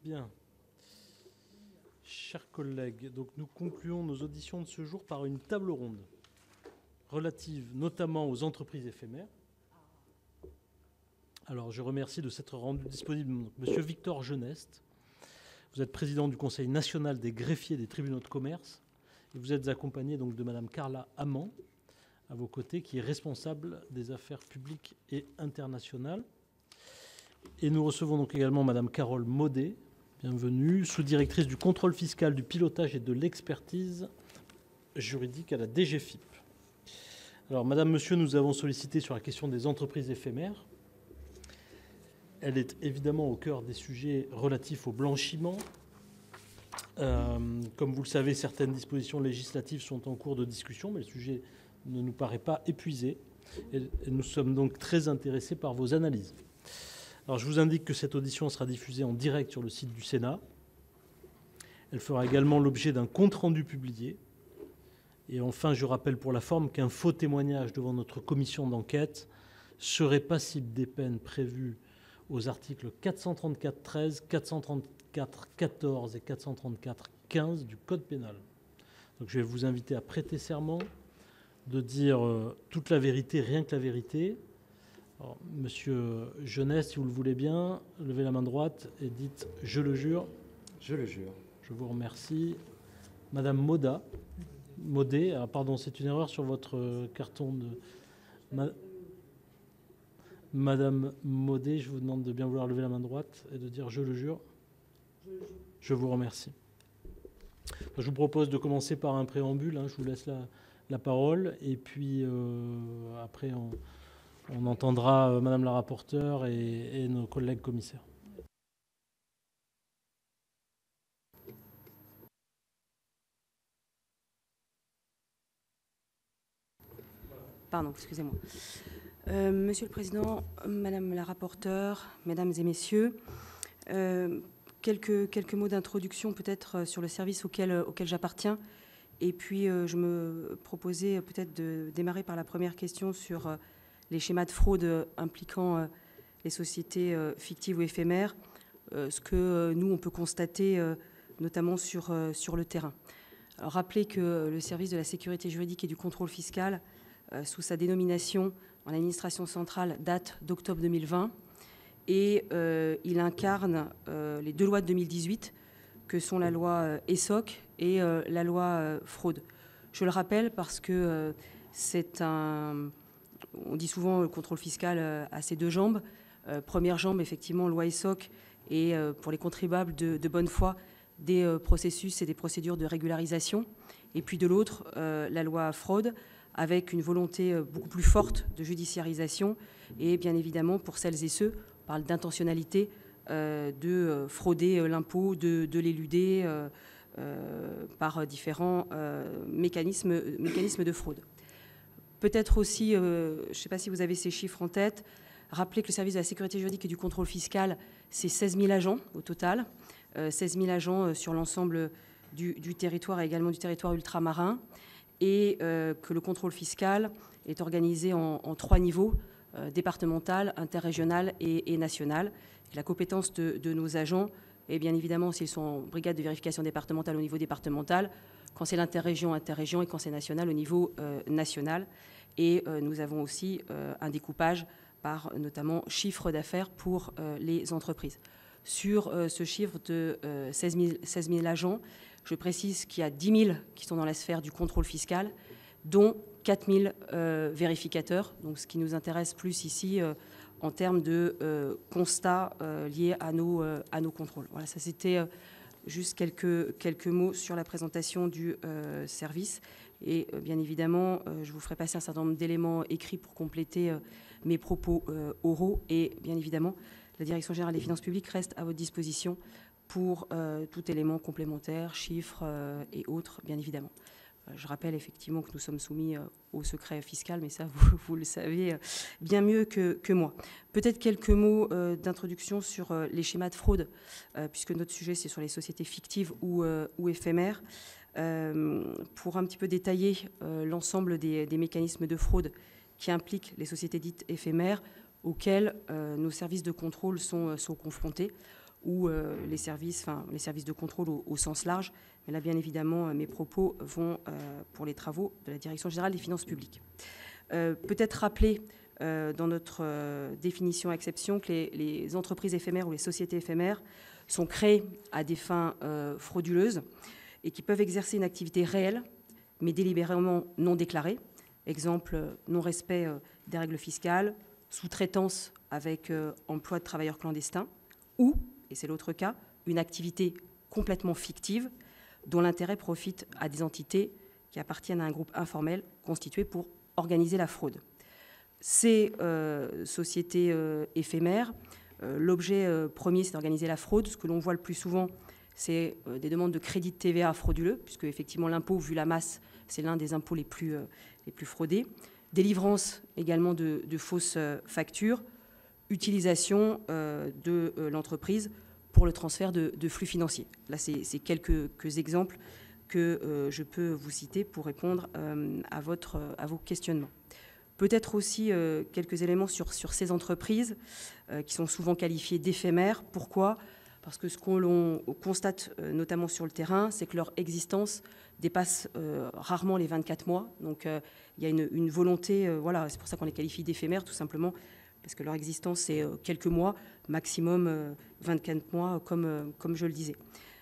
Bien. Chers collègues, donc nous concluons nos auditions de ce jour par une table ronde relative notamment aux entreprises éphémères. Alors je remercie de s'être rendu disponible Monsieur Victor Geneste. Vous êtes président du Conseil national des greffiers des tribunaux de commerce et vous êtes accompagné donc de Madame Carla Amand à vos côtés, qui est responsable des affaires publiques et internationales. Et nous recevons donc également Madame Carole Maudet, bienvenue, sous-directrice du contrôle fiscal, du pilotage et de l'expertise juridique à la DGFiP. Alors, Madame, Monsieur, nous avons sollicité sur la question des entreprises éphémères. Elle est évidemment au cœur des sujets relatifs au blanchiment. Comme vous le savez, certaines dispositions législatives sont en cours de discussion, mais le sujet ne nous paraît pas épuisé. Et nous sommes donc très intéressés par vos analyses. Alors, je vous indique que cette audition sera diffusée en direct sur le site du Sénat. Elle fera également l'objet d'un compte-rendu publié. Et enfin, je rappelle pour la forme qu'un faux témoignage devant notre commission d'enquête serait passible des peines prévues aux articles 434-13, 434-14 et 434-15 du Code pénal. Donc, je vais vous inviter à prêter serment, de dire toute la vérité, rien que la vérité. Alors, Monsieur Geneste, si vous le voulez bien, levez la main droite et dites « Je le jure ». Je le jure. Je vous remercie. Madame Maudet, pardon, c'est une erreur sur votre carton de... Madame Maudet, je vous demande de bien vouloir lever la main droite et de dire « Je le jure ». Je vous remercie. Je vous propose de commencer par un préambule. Je vous laisse la parole. Et puis, après, on entendra Madame la rapporteure et nos collègues commissaires. Pardon, excusez-moi. Monsieur le Président, Madame la rapporteure, Mesdames et Messieurs, quelques mots d'introduction peut-être sur le service auquel j'appartiens. Et puis, je me proposais peut-être de démarrer par la première question sur les schémas de fraude impliquant les sociétés fictives ou éphémères, ce que nous, on peut constater notamment sur le terrain. Alors, rappelez que le service de la sécurité juridique et du contrôle fiscal, sous sa dénomination en administration centrale, date d'octobre 2020, et il incarne les deux lois de 2018, que sont la loi ESSOC et la loi fraude. Je le rappelle parce que on dit souvent le contrôle fiscal a ses deux jambes. Première jambe, effectivement, loi ESSOC, et pour les contribuables de bonne foi, des processus et des procédures de régularisation. Et puis de l'autre, la loi fraude, avec une volonté beaucoup plus forte de judiciarisation. Et bien évidemment, pour celles et ceux, on parle d'intentionnalité, de frauder l'impôt, de l'éluder par différents mécanismes de fraude. Peut-être aussi, je ne sais pas si vous avez ces chiffres en tête, rappeler que le service de la sécurité juridique et du contrôle fiscal, c'est 16 000 agents au total, 16 000 agents sur l'ensemble du territoire et également du territoire ultramarin, et que le contrôle fiscal est organisé en 3 niveaux, départemental, interrégional et national. La compétence de nos agents, et bien évidemment, s'ils sont en brigade de vérification départementale au niveau départemental, quand c'est l'interrégion, interrégion, et quand c'est national, au niveau national. Et nous avons aussi un découpage par notamment chiffre d'affaires pour les entreprises. Sur ce chiffre de 16 000 agents, je précise qu'il y a 10 000 qui sont dans la sphère du contrôle fiscal, dont 4 000 vérificateurs. Donc, ce qui nous intéresse plus ici en termes de constats liés à nos contrôles. Voilà, ça c'était juste quelques mots sur la présentation du service. Et bien évidemment, je vous ferai passer un certain nombre d'éléments écrits pour compléter mes propos oraux. Et bien évidemment, la Direction générale des finances publiques reste à votre disposition pour tout élément complémentaire, chiffres et autres, bien évidemment. Je rappelle effectivement que nous sommes soumis au secret fiscal, mais ça, vous le savez bien mieux que moi. Peut-être quelques mots d'introduction sur les schémas de fraude, puisque notre sujet, c'est sur les sociétés fictives ou éphémères. Pour un petit peu détailler l'ensemble des mécanismes de fraude qui impliquent les sociétés dites éphémères, auxquelles nos services de contrôle sont confrontés. ou les services de contrôle au sens large. Mais là, bien évidemment, mes propos vont pour les travaux de la Direction générale des finances publiques. Peut-être rappeler dans notre définition exception que les entreprises éphémères ou les sociétés éphémères sont créées à des fins frauduleuses et qui peuvent exercer une activité réelle, mais délibérément non déclarée. Exemple, non-respect des règles fiscales, sous-traitance avec emploi de travailleurs clandestins, ou, et c'est l'autre cas, une activité complètement fictive dont l'intérêt profite à des entités qui appartiennent à un groupe informel constitué pour organiser la fraude. Ces sociétés éphémères, l'objet premier, c'est d'organiser la fraude. Ce que l'on voit le plus souvent, c'est des demandes de crédit de TVA frauduleux, puisque effectivement l'impôt, vu la masse, c'est l'un des impôts les plus fraudés. Délivrance également de fausses factures, utilisation de l'entreprise pour le transfert de flux financiers. Là, c'est quelques exemples que je peux vous citer pour répondre à vos questionnements. Peut-être aussi quelques éléments sur ces entreprises qui sont souvent qualifiées d'éphémères. Pourquoi ? Parce que ce qu'on constate notamment sur le terrain, c'est que leur existence dépasse rarement les 24 mois. Donc il y a une volonté, voilà, c'est pour ça qu'on les qualifie d'éphémères, tout simplement, parce que leur existence, c'est quelques mois, maximum 24 mois, comme je le disais.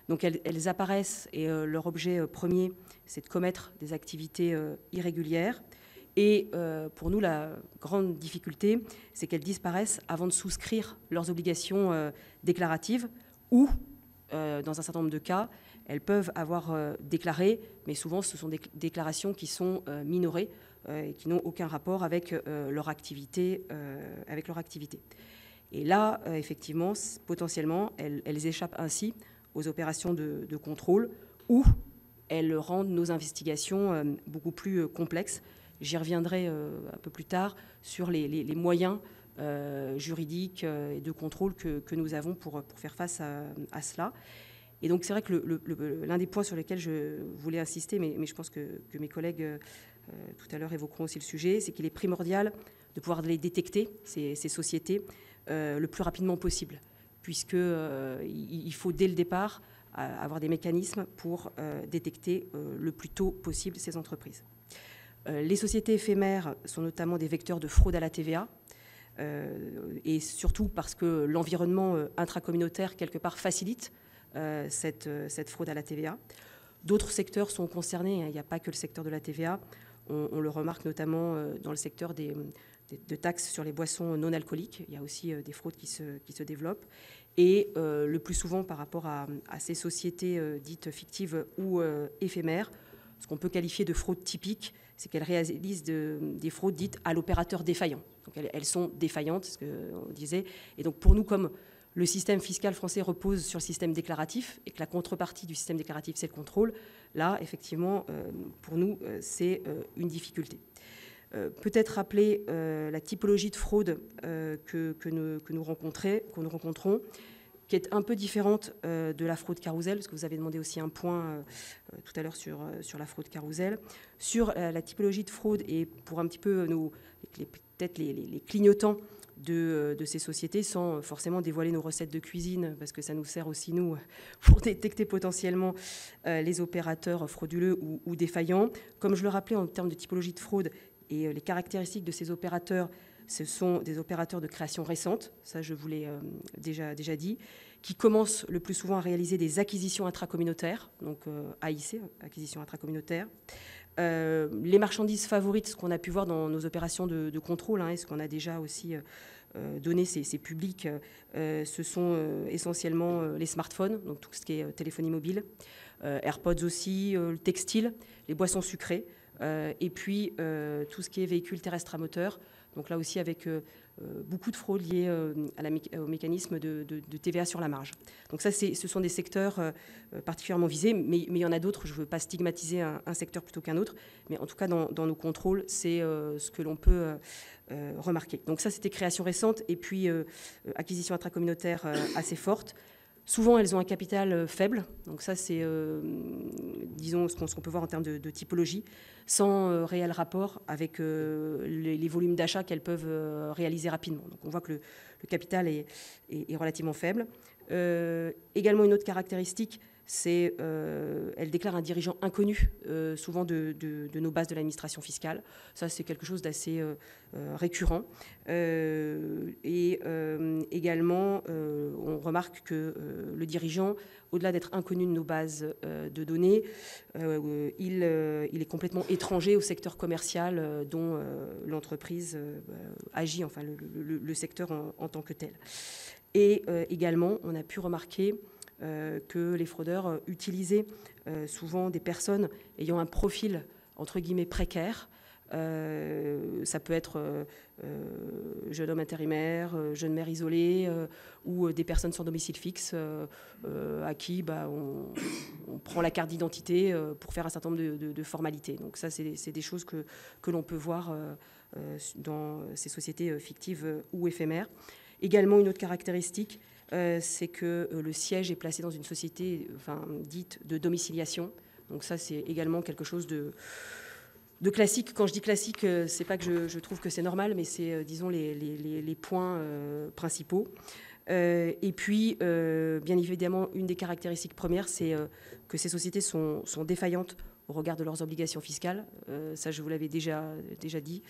Donc elles apparaissent et leur objet premier, c'est de commettre des activités irrégulières. Et pour nous, la grande difficulté, c'est qu'elles disparaissent avant de souscrire leurs obligations déclaratives ou, dans un certain nombre de cas, elles peuvent avoir déclaré, mais souvent ce sont des déclarations qui sont minorées et qui n'ont aucun rapport avec leur activité. Et là, effectivement, potentiellement, elles échappent ainsi aux opérations de contrôle ou elles rendent nos investigations beaucoup plus complexes. J'y reviendrai un peu plus tard sur les moyens juridiques et de contrôle que nous avons pour faire face à cela. Et donc c'est vrai que l'un des points sur lesquels je voulais insister, mais je pense que mes collègues tout à l'heure évoqueront aussi le sujet, c'est qu'il est primordial de pouvoir les détecter, ces sociétés, le plus rapidement possible, puisqu'il faut dès le départ avoir des mécanismes pour détecter le plus tôt possible ces entreprises. Les sociétés éphémères sont notamment des vecteurs de fraude à la TVA, et surtout parce que l'environnement intracommunautaire, quelque part, facilite cette fraude à la TVA. D'autres secteurs sont concernés, hein, il n'y a pas que le secteur de la TVA, on le remarque notamment dans le secteur de taxes sur les boissons non alcooliques, il y a aussi des fraudes qui se développent, et le plus souvent par rapport à ces sociétés dites fictives ou éphémères, ce qu'on peut qualifier de fraude typique, c'est qu'elles réalisent des fraudes dites à l'opérateur défaillant. Donc elles sont défaillantes, c'est ce qu'on disait. Et donc pour nous, comme le système fiscal français repose sur le système déclaratif et que la contrepartie du système déclaratif, c'est le contrôle, là, effectivement, pour nous, c'est une difficulté. Peut-être rappeler la typologie de fraude que nous rencontrons, qui est un peu différente de la fraude carrousel, parce que vous avez demandé aussi un point tout à l'heure sur la fraude carrousel. Sur la typologie de fraude, et pour un petit peu peut-être les clignotants de ces sociétés, sans forcément dévoiler nos recettes de cuisine, parce que ça nous sert aussi, nous, pour détecter potentiellement les opérateurs frauduleux ou défaillants. Comme je le rappelais en termes de typologie de fraude et les caractéristiques de ces opérateurs, ce sont des opérateurs de création récente, ça je vous l'ai déjà dit, qui commencent le plus souvent à réaliser des acquisitions intracommunautaires, donc AIC, acquisitions intracommunautaires. Les marchandises favorites, ce qu'on a pu voir dans nos opérations de contrôle, et ce qu'on a déjà aussi donné ces publics, ce sont essentiellement les smartphones, donc tout ce qui est téléphonie mobile, AirPods aussi, le textile, les boissons sucrées, et puis tout ce qui est véhicules terrestres à moteur. Donc là aussi avec beaucoup de fraudes liées au mécanisme de TVA sur la marge. Donc ça, ce sont des secteurs particulièrement visés, mais il y en a d'autres. Je ne veux pas stigmatiser un secteur plutôt qu'un autre, mais en tout cas dans nos contrôles, c'est ce que l'on peut remarquer. Donc ça, c'était création récente et puis acquisition intracommunautaire assez forte. Souvent, elles ont un capital faible, donc ça c'est, disons, ce qu'on peut voir en termes de typologie, sans réel rapport avec les volumes d'achat qu'elles peuvent réaliser rapidement. Donc on voit que le capital est relativement faible. Également une autre caractéristique, c'est elle déclare un dirigeant inconnu, souvent de nos bases de l'administration fiscale. Ça, c'est quelque chose d'assez récurrent. Également, on remarque que le dirigeant, au-delà d'être inconnu de nos bases de données, il est complètement étranger au secteur commercial dont l'entreprise agit, enfin le secteur en tant que tel. Et également, on a pu remarquer que les fraudeurs utilisaient souvent des personnes ayant un profil entre guillemets précaire. Ça peut être jeune homme intérimaire, jeune mère isolée ou des personnes sans domicile fixe à qui on prend la carte d'identité pour faire un certain nombre de formalités. Donc ça, c'est des choses que l'on peut voir dans ces sociétés fictives ou éphémères. Également, une autre caractéristique, c'est que le siège est placé dans une société dite de domiciliation. Donc ça, c'est également quelque chose de classique. Quand je dis classique, c'est pas que je trouve que c'est normal, mais c'est, disons, les points principaux. Et puis, bien évidemment, une des caractéristiques premières, c'est que ces sociétés sont défaillantes au regard de leurs obligations fiscales. Ça, je vous l'avais déjà dit.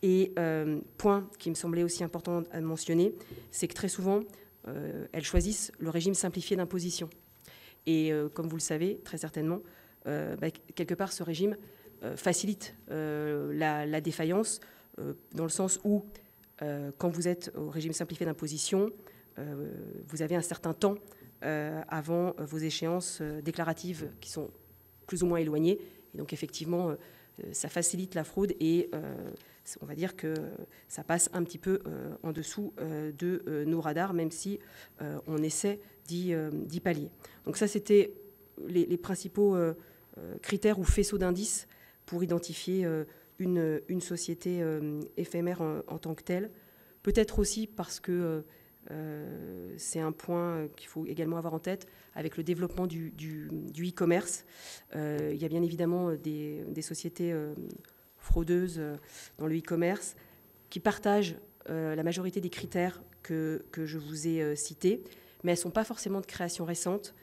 Et point qui me semblait aussi important à mentionner, c'est que très souvent, elles choisissent le régime simplifié d'imposition. Et comme vous le savez, très certainement, quelque part, ce régime facilite la défaillance, dans le sens où, quand vous êtes au régime simplifié d'imposition, vous avez un certain temps avant vos échéances déclaratives qui sont plus ou moins éloignées. Et donc, effectivement, ça facilite la fraude et on va dire que ça passe un petit peu en dessous de nos radars, même si on essaie d'y pallier. Donc ça, c'était les principaux critères ou faisceaux d'indices pour identifier une société éphémère en tant que telle. Peut-être aussi parce que c'est un point qu'il faut également avoir en tête avec le développement du e-commerce. Il y a bien évidemment des sociétés fraudeuses dans le e-commerce qui partagent la majorité des critères que je vous ai cités, mais elles ne sont pas forcément de création récente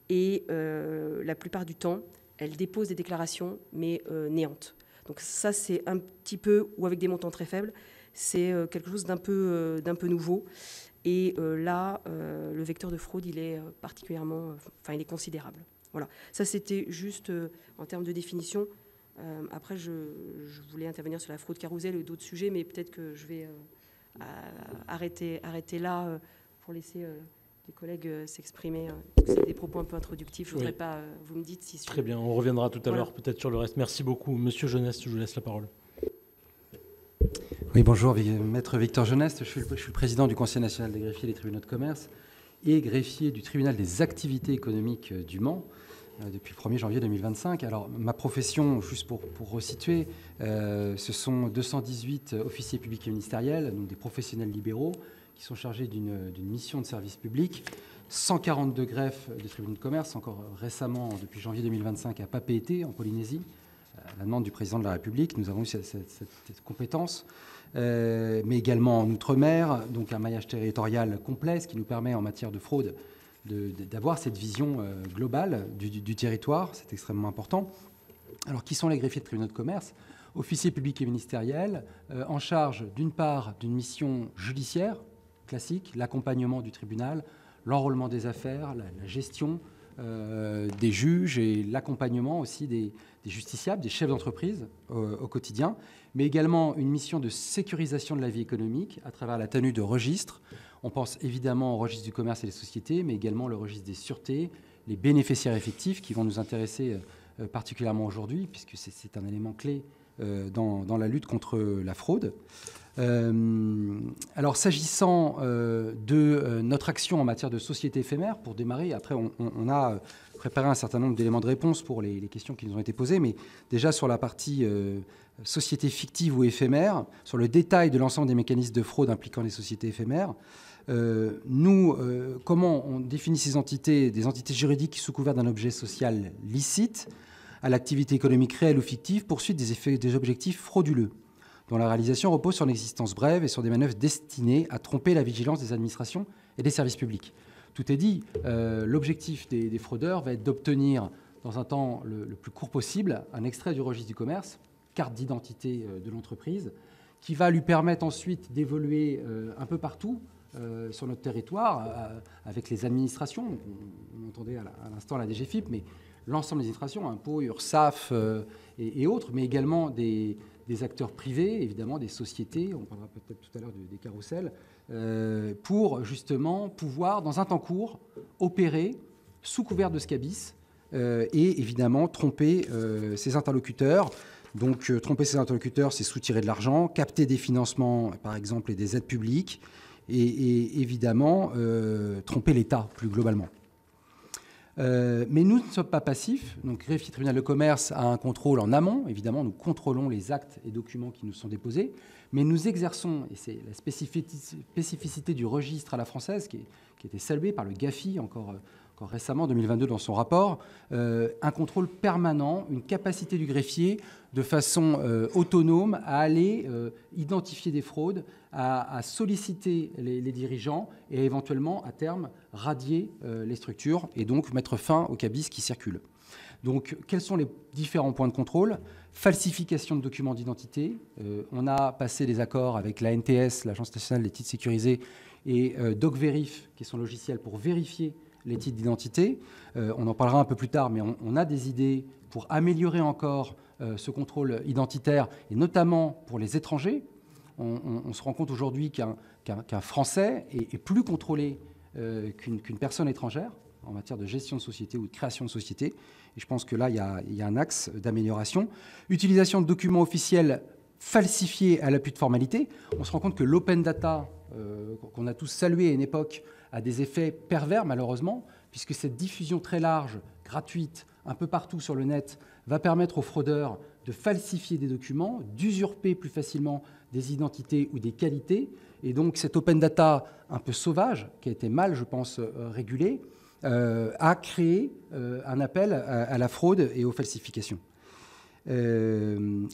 et la plupart du temps, elles déposent des déclarations, mais néantes. Donc ça, c'est un petit peu, ou avec des montants très faibles, c'est quelque chose d'un peu nouveau. Et là, le vecteur de fraude, il est particulièrement, il est considérable. Voilà. Ça, c'était juste en termes de définition. Après, je voulais intervenir sur la fraude carrousel et d'autres sujets, mais peut-être que je vais arrêter là pour laisser les collègues s'exprimer. C'est des propos un peu introductifs. Je ne voudrais pas, vous me dites si... Très bien, on reviendra tout à l'heure peut-être sur le reste. Merci beaucoup. Monsieur Jeunesse, je vous laisse la parole. Oui, bonjour, maître Victor Jeunesse. Je suis le président du Conseil national des greffiers des tribunaux de commerce et greffier du tribunal des activités économiques du Mans depuis le 1er janvier 2025. Alors, ma profession, juste pour resituer, ce sont 218 officiers publics et ministériels, donc des professionnels libéraux, qui sont chargés d'une mission de service public, 142 greffes des tribunaux de commerce, encore récemment, depuis janvier 2025, à Papeete, en Polynésie, à la demande du président de la République. Nous avons eu cette compétence, mais également en Outre-mer, donc un maillage territorial complet, ce qui nous permet en matière de fraude d'avoir cette vision globale du territoire. C'est extrêmement important. Alors, qui sont les greffiers de tribunaux de commerce ? Officiers publics et ministériels, en charge d'une part d'une mission judiciaire classique, l'accompagnement du tribunal, l'enrôlement des affaires, la gestion des juges et l'accompagnement aussi des justiciables, des chefs d'entreprise au quotidien, mais également une mission de sécurisation de la vie économique à travers la tenue de registres. On pense évidemment au registre du commerce et des sociétés, mais également le registre des sûretés, les bénéficiaires effectifs qui vont nous intéresser particulièrement aujourd'hui, puisque c'est un élément clé dans la lutte contre la fraude. Alors, s'agissant de notre action en matière de société éphémère, pour démarrer, après on a préparé un certain nombre d'éléments de réponse pour les questions qui nous ont été posées, mais déjà sur la partie société fictive ou éphémère, sur le détail de l'ensemble des mécanismes de fraude impliquant les sociétés éphémères, Comment on définit ces entités, des entités juridiques sous couvert d'un objet social licite à l'activité économique réelle ou fictive, poursuite des objectifs frauduleux, dont la réalisation repose sur l'existence brève et sur des manœuvres destinées à tromper la vigilance des administrations et des services publics. Tout est dit, l'objectif des fraudeurs va être d'obtenir, dans un temps le plus court possible, un extrait du registre du commerce, carte d'identité de l'entreprise, qui va lui permettre ensuite d'évoluer un peu partout sur notre territoire avec les administrations. On entendait à l'instant la DGFiP, mais l'ensemble des administrations, impôts, URSSAF et autres, mais également des acteurs privés, évidemment des sociétés, on parlera peut-être tout à l'heure des carrousels, pour justement pouvoir, dans un temps court, opérer sous couvert de SCABIS et évidemment tromper ses interlocuteurs. Donc tromper ses interlocuteurs, c'est soutirer de l'argent, capter des financements, par exemple, et des aides publiques, et évidemment tromper l'État plus globalement. Mais nous ne sommes pas passifs. Donc, greffier tribunal de commerce a un contrôle en amont. Évidemment, nous contrôlons les actes et documents qui nous sont déposés. Mais nous exerçons, et c'est la spécificité du registre à la française, qui a été saluée par le GAFI encore récemment, en 2022, dans son rapport, un contrôle permanent, une capacité du greffier de façon autonome à aller identifier des fraudes, à solliciter les dirigeants et éventuellement, à terme, radier les structures et donc mettre fin aux cabis qui circulent. Donc, quels sont les différents points de contrôle ? Falsification de documents d'identité. On a passé des accords avec la NTS, l'Agence nationale des titres sécurisés, et DocVerif, qui est son logiciel pour vérifier les titres d'identité. On en parlera un peu plus tard, mais on a des idées pour améliorer encore ce contrôle identitaire, et notamment pour les étrangers. On se rend compte aujourd'hui qu'un Français est plus contrôlé qu'une personne étrangère en matière de gestion de société ou de création de société. Et je pense que là, il y a un axe d'amélioration. Utilisation de documents officiels falsifiés à l'appui de formalités. On se rend compte que l'open data, qu'on a tous salué à une époque, a des effets pervers, malheureusement, puisque cette diffusion très large, gratuite, un peu partout sur le net, va permettre aux fraudeurs de falsifier des documents, d'usurper plus facilement des identités ou des qualités. Et donc, cette open data un peu sauvage, qui a été mal, je pense, régulée, a créé un appel à la fraude et aux falsifications.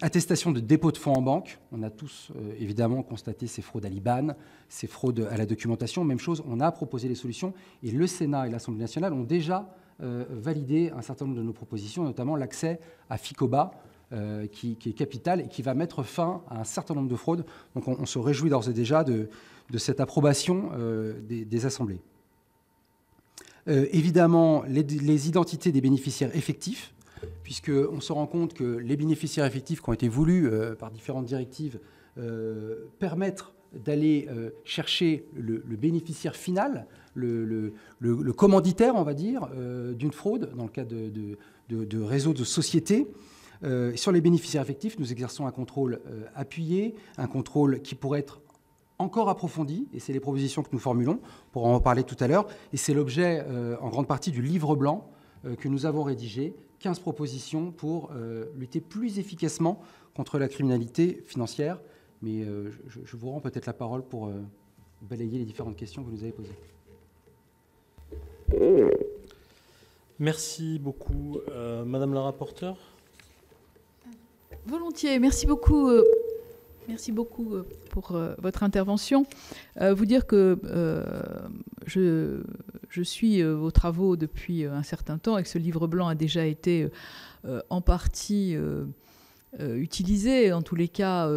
Attestation de dépôt de fonds en banque. On a tous évidemment constaté ces fraudes à l'IBAN, ces fraudes à la documentation. Même chose, on a proposé les solutions et le Sénat et l'Assemblée nationale ont déjà validé un certain nombre de nos propositions, notamment l'accès à FICOBA, qui est capital et qui va mettre fin à un certain nombre de fraudes. Donc on se réjouit d'ores et déjà de cette approbation des assemblées. Évidemment, les identités des bénéficiaires effectifs, puisqu'on se rend compte que les bénéficiaires effectifs qui ont été voulus par différentes directives permettent d'aller chercher le bénéficiaire final, le commanditaire, on va dire, d'une fraude dans le cadre de réseaux de sociétés. Sur les bénéficiaires effectifs, nous exerçons un contrôle appuyé, un contrôle qui pourrait être encore approfondi, et c'est les propositions que nous formulons, on pourra en parler tout à l'heure, et c'est l'objet en grande partie du livre blanc que nous avons rédigé, 15 propositions pour lutter plus efficacement contre la criminalité financière. Mais je vous rends peut-être la parole pour balayer les différentes questions que vous nous avez posées. Merci beaucoup. Madame la rapporteure. Volontiers, merci beaucoup. Merci beaucoup pour votre intervention. Vous dire que je suis vos travaux depuis un certain temps et que ce livre blanc a déjà été en partie utilisé, en tous les cas,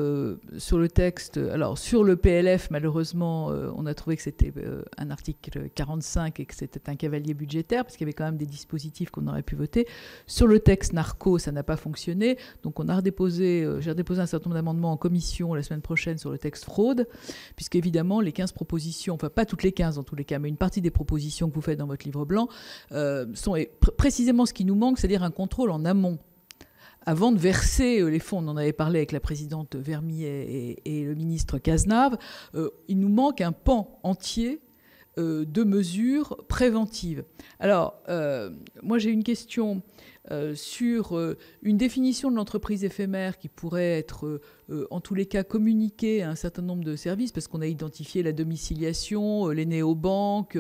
sur le texte. Alors, sur le PLF, malheureusement, on a trouvé que c'était un article 45 et que c'était un cavalier budgétaire, parce qu'il y avait quand même des dispositifs qu'on aurait pu voter. Sur le texte narco, ça n'a pas fonctionné. Donc, j'ai redéposé un certain nombre d'amendements en commission la semaine prochaine sur le texte fraude, puisqu'évidemment, les 15 propositions, enfin, pas toutes les 15 en tous les cas, mais une partie des propositions que vous faites dans votre livre blanc sont précisément ce qui nous manque, c'est-à-dire un contrôle en amont. Avant de verser les fonds, on en avait parlé avec la présidente Vermier et le ministre Cazenave, il nous manque un pan entier de mesures préventives. Alors, moi j'ai une question. sur une définition de l'entreprise éphémère qui pourrait être, en tous les cas, communiquée à un certain nombre de services, parce qu'on a identifié la domiciliation, les néobanques,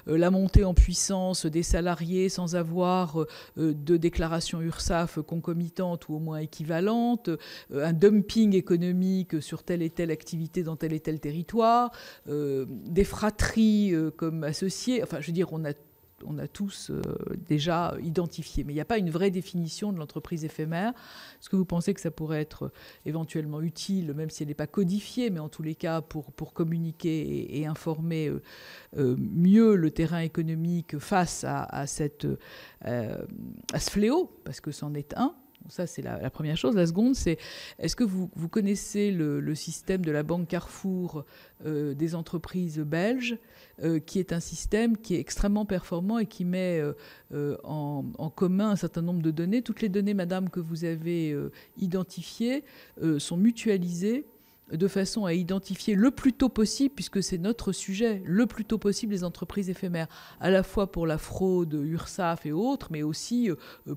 la montée en puissance des salariés sans avoir de déclaration URSSAF concomitante ou au moins équivalente, un dumping économique sur telle et telle activité dans tel et tel territoire, des fratries comme associés. Enfin, je veux dire, on a tous déjà identifié. Mais il n'y a pas une vraie définition de l'entreprise éphémère. Est-ce que vous pensez que ça pourrait être éventuellement utile, même si elle n'est pas codifiée, mais en tous les cas pour communiquer et informer mieux le terrain économique face à ce fléau, parce que c'en est un? Ça, c'est la première chose. La seconde, c'est est-ce que vous connaissez le système de la Banque Carrefour des entreprises belges, qui est un système qui est extrêmement performant et qui met en commun un certain nombre de données. Toutes les données, madame, que vous avez identifiées sont mutualisées de façon à identifier le plus tôt possible, puisque c'est notre sujet, le plus tôt possible les entreprises éphémères, à la fois pour la fraude URSSAF et autres, mais aussi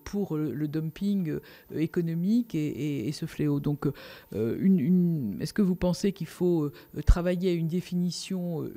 pour le dumping économique et ce fléau. Donc, est-ce que vous pensez qu'il faut travailler à une définition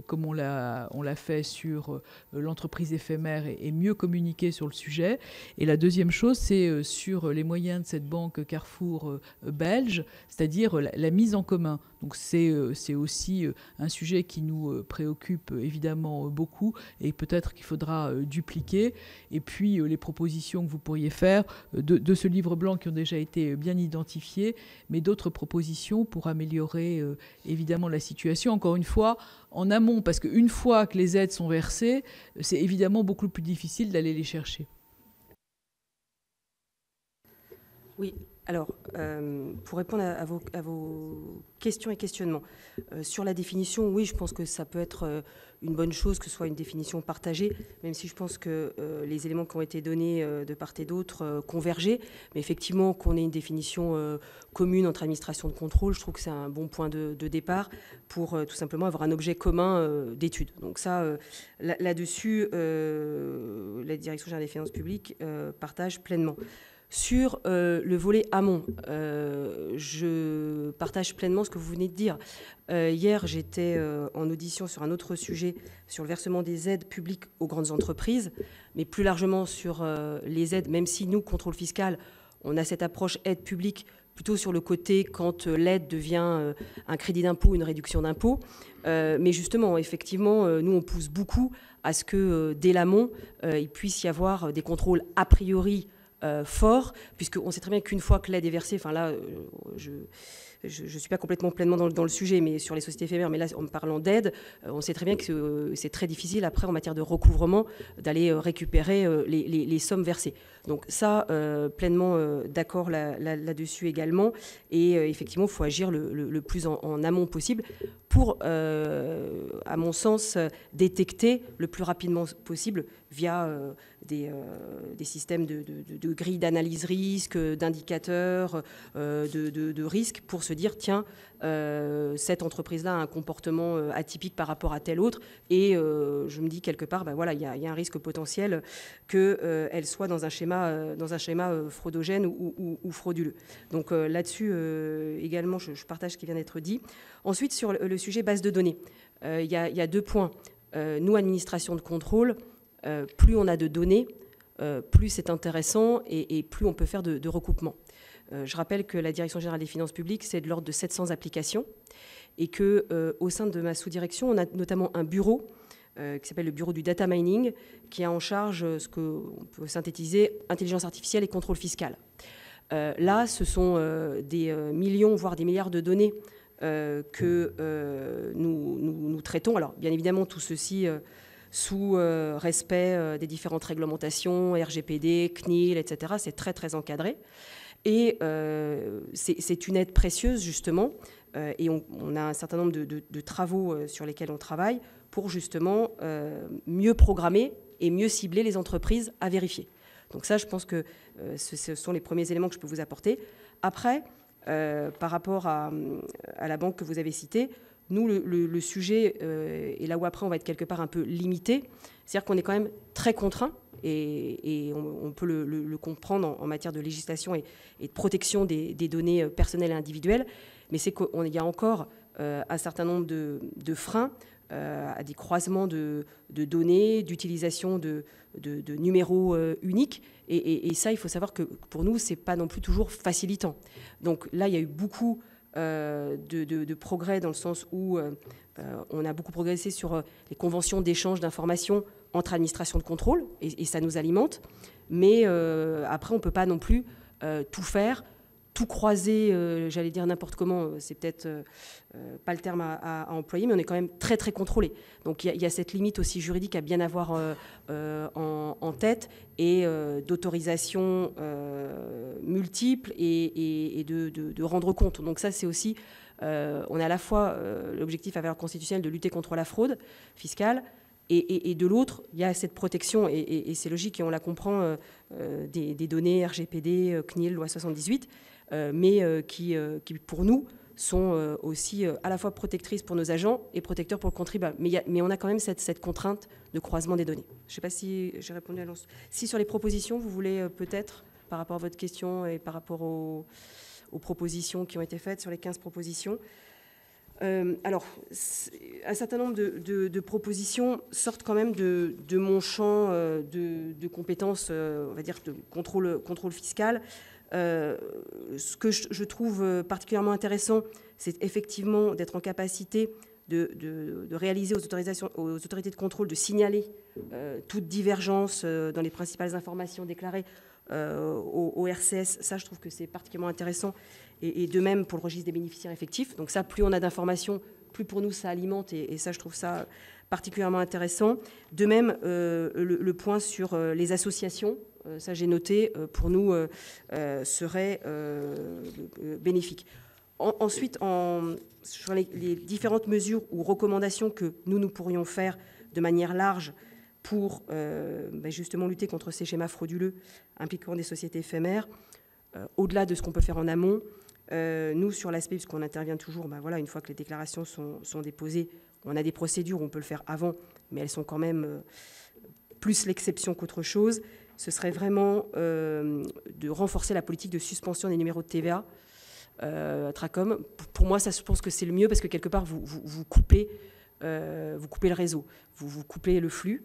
comme on l'a fait sur l'entreprise éphémère et mieux communiquer sur le sujet? Et la deuxième chose, c'est sur les moyens de cette banque Carrefour belge, c'est-à-dire la mise en commun. Donc c'est aussi un sujet qui nous préoccupe évidemment beaucoup et peut-être qu'il faudra dupliquer. Et puis les propositions que vous pourriez faire de ce livre blanc qui ont déjà été bien identifiées, mais d'autres propositions pour améliorer évidemment la situation. Encore une fois, en amont, parce qu'une fois que les aides sont versées, c'est évidemment beaucoup plus difficile d'aller les chercher. Oui. Alors, pour répondre à vos questions et questionnements, sur la définition, oui, je pense que ça peut être une bonne chose que ce soit une définition partagée, même si je pense que les éléments qui ont été donnés de part et d'autre convergeaient. Mais effectivement, qu'on ait une définition commune entre administration de contrôle, je trouve que c'est un bon point de départ pour tout simplement avoir un objet commun d'étude. Donc ça, là-dessus, la Direction générale des finances publiques partage pleinement. Sur le volet amont, je partage pleinement ce que vous venez de dire. Hier, j'étais en audition sur un autre sujet, sur le versement des aides publiques aux grandes entreprises, mais plus largement sur les aides, même si nous, contrôle fiscal, on a cette approche aide publique plutôt sur le côté quand l'aide devient un crédit d'impôt, une réduction d'impôt. Mais justement, effectivement, nous, on pousse beaucoup à ce que dès l'amont, il puisse y avoir des contrôles a priori fort, puisqu'on sait très bien qu'une fois que l'aide est versée, enfin là, je ne suis pas complètement pleinement dans le sujet, mais sur les sociétés éphémères, mais là, en parlant d'aide, on sait très bien que c'est très difficile après, en matière de recouvrement, d'aller récupérer les sommes versées. Donc ça, pleinement d'accord là-dessus également. Et effectivement, il faut agir le plus en amont possible pour, à mon sens, détecter le plus rapidement possible via des systèmes de grilles d'analyse risque, d'indicateurs, de risques, pour se dire, tiens, cette entreprise-là a un comportement atypique par rapport à telle autre, et je me dis quelque part, ben voilà, il y a un risque potentiel qu'elle soit dans un schéma fraudogène ou frauduleux. Donc là-dessus, également, je partage ce qui vient d'être dit. Ensuite, sur le sujet base de données, il y a 2 points. Nous, administration de contrôle, plus on a de données, plus c'est intéressant et plus on peut faire de recoupement. Je rappelle que la Direction générale des finances publiques, c'est de l'ordre de 700 applications et qu'au sein de ma sous-direction, on a notamment un bureau qui s'appelle le bureau du data mining, qui a en charge ce qu'on peut synthétiser intelligence artificielle et contrôle fiscal. Là, ce sont des millions, voire des milliards de données que nous traitons. Alors, bien évidemment, tout ceci sous respect des différentes réglementations, RGPD, CNIL, etc. C'est très, très encadré. Et c'est une aide précieuse, justement, et on a un certain nombre de travaux sur lesquels on travaille pour, justement, mieux programmer et mieux cibler les entreprises à vérifier. Donc ça, je pense que ce sont les premiers éléments que je peux vous apporter. Après, par rapport à la banque que vous avez citée, nous, le sujet, et là où après on va être quelque part un peu limité, c'est-à-dire qu'on est quand même très contraint, et on peut le comprendre en matière de législation et de protection des données personnelles et individuelles, mais c'est qu'il y a encore un certain nombre de freins à des croisements de données, d'utilisation de numéros uniques. Et ça, il faut savoir que pour nous, ce n'est pas non plus toujours facilitant. Donc là, il y a eu beaucoup de progrès dans le sens où on a beaucoup progressé sur les conventions d'échange d'informations entre administrations de contrôle, et ça nous alimente. Mais après, on ne peut pas non plus tout faire, tout croiser, j'allais dire n'importe comment, c'est peut-être pas le terme à employer, mais on est quand même très très contrôlé. Donc il y a cette limite aussi juridique à bien avoir en tête, et d'autorisation multiples et de rendre compte. Donc ça, c'est aussi, on a à la fois l'objectif à valeur constitutionnelle de lutter contre la fraude fiscale, et de l'autre, il y a cette protection, et c'est logique, et on la comprend, des données RGPD, CNIL, loi 78, mais qui, pour nous, sont aussi à la fois protectrices pour nos agents et protecteurs pour le contribuable. Mais on a quand même cette contrainte de croisement des données. Je ne sais pas si j'ai répondu à l'ensemble. Si sur les propositions, vous voulez peut-être, par rapport à votre question et par rapport aux propositions qui ont été faites, sur les 15 propositions, alors, un certain nombre de propositions sortent quand même de mon champ de compétences, on va dire, de contrôle fiscal. Ce que je trouve particulièrement intéressant, c'est effectivement d'être en capacité de réaliser aux autorités de contrôle, de signaler toute divergence dans les principales informations déclarées au RCS. Ça, je trouve que c'est particulièrement intéressant. Et de même pour le registre des bénéficiaires effectifs. Donc ça, plus on a d'informations, plus pour nous ça alimente, et ça, je trouve ça particulièrement intéressant. De même, le point sur les associations, ça j'ai noté, pour nous serait bénéfique. Ensuite, sur les différentes mesures ou recommandations que nous pourrions faire de manière large pour justement lutter contre ces schémas frauduleux impliquant des sociétés éphémères, au-delà de ce qu'on peut faire en amont, nous, sur l'aspect, puisqu'on intervient toujours, une fois que les déclarations sont déposées, on a des procédures où on peut le faire avant, mais elles sont quand même plus l'exception qu'autre chose. Ce serait vraiment de renforcer la politique de suspension des numéros de TVA, Tracom. Pour moi, ça, je pense que c'est le mieux, parce que quelque part, vous coupez le réseau, vous coupez le flux.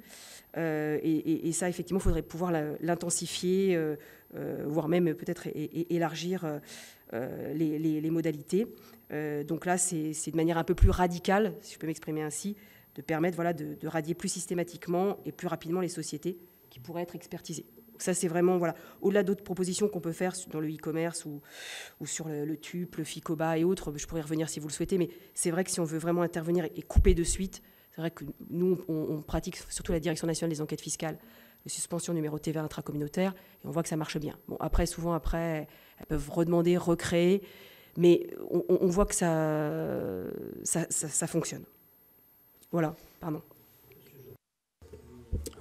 Et ça, effectivement, il faudrait pouvoir l'intensifier, voire même peut-être élargir les modalités. Donc là, c'est de manière un peu plus radicale, si je peux m'exprimer ainsi, de permettre de radier plus systématiquement et plus rapidement les sociétés qui pourraient être expertisées. Donc ça, c'est vraiment, au-delà d'autres propositions qu'on peut faire dans le e-commerce ou sur le TUP, le FICOBA et autres, je pourrais y revenir si vous le souhaitez, mais c'est vrai que si on veut vraiment intervenir et couper de suite, c'est vrai que nous, on pratique, surtout la Direction nationale des enquêtes fiscales, de suspension numéro TVA intracommunautaire, et on voit que ça marche bien. Bon, souvent, elles peuvent redemander, recréer, mais on voit que ça fonctionne. Voilà, pardon.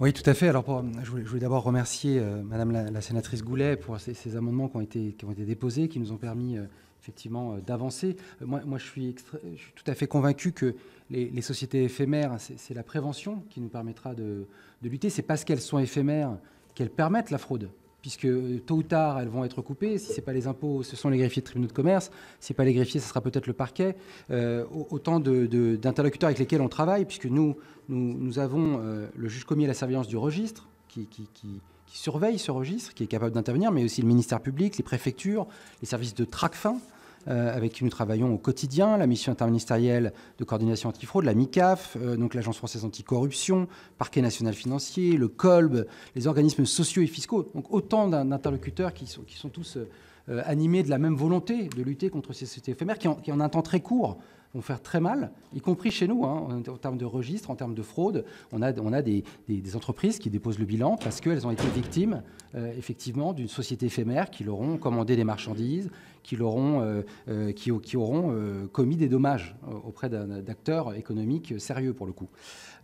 Oui, tout à fait. Alors, je voulais d'abord remercier Madame la sénatrice Goulet pour ces amendements qui ont été déposés, qui nous ont permis effectivement d'avancer. Moi, je suis tout à fait convaincu que les sociétés éphémères, c'est la prévention qui nous permettra de lutter. C'est parce qu'elles sont éphémères qu'elles permettent la fraude, puisque tôt ou tard, elles vont être coupées. Si ce n'est pas les impôts, ce sont les greffiers de tribunaux de commerce. Si ce n'est pas les greffiers, ce sera peut-être le parquet. Autant d'interlocuteurs avec lesquels on travaille, puisque nous avons le juge commis à la surveillance du registre qui surveille ce registre, qui est capable d'intervenir, mais aussi le ministère public, les préfectures, les services de Tracfin, avec qui nous travaillons au quotidien, la mission interministérielle de coordination antifraude, la MICAF, donc l'Agence française anticorruption, Parquet national financier, le COLB, les organismes sociaux et fiscaux. Donc autant d'interlocuteurs qui sont tous animés de la même volonté de lutter contre ces sociétés éphémères qui, en un temps très court, vont faire très mal, y compris chez nous, en termes de registre, en termes de fraude. On a des entreprises qui déposent le bilan parce qu'elles ont été victimes, effectivement, d'une société éphémère qui leur ont commandé des marchandises, qui auront commis des dommages auprès d'acteurs économiques sérieux, pour le coup.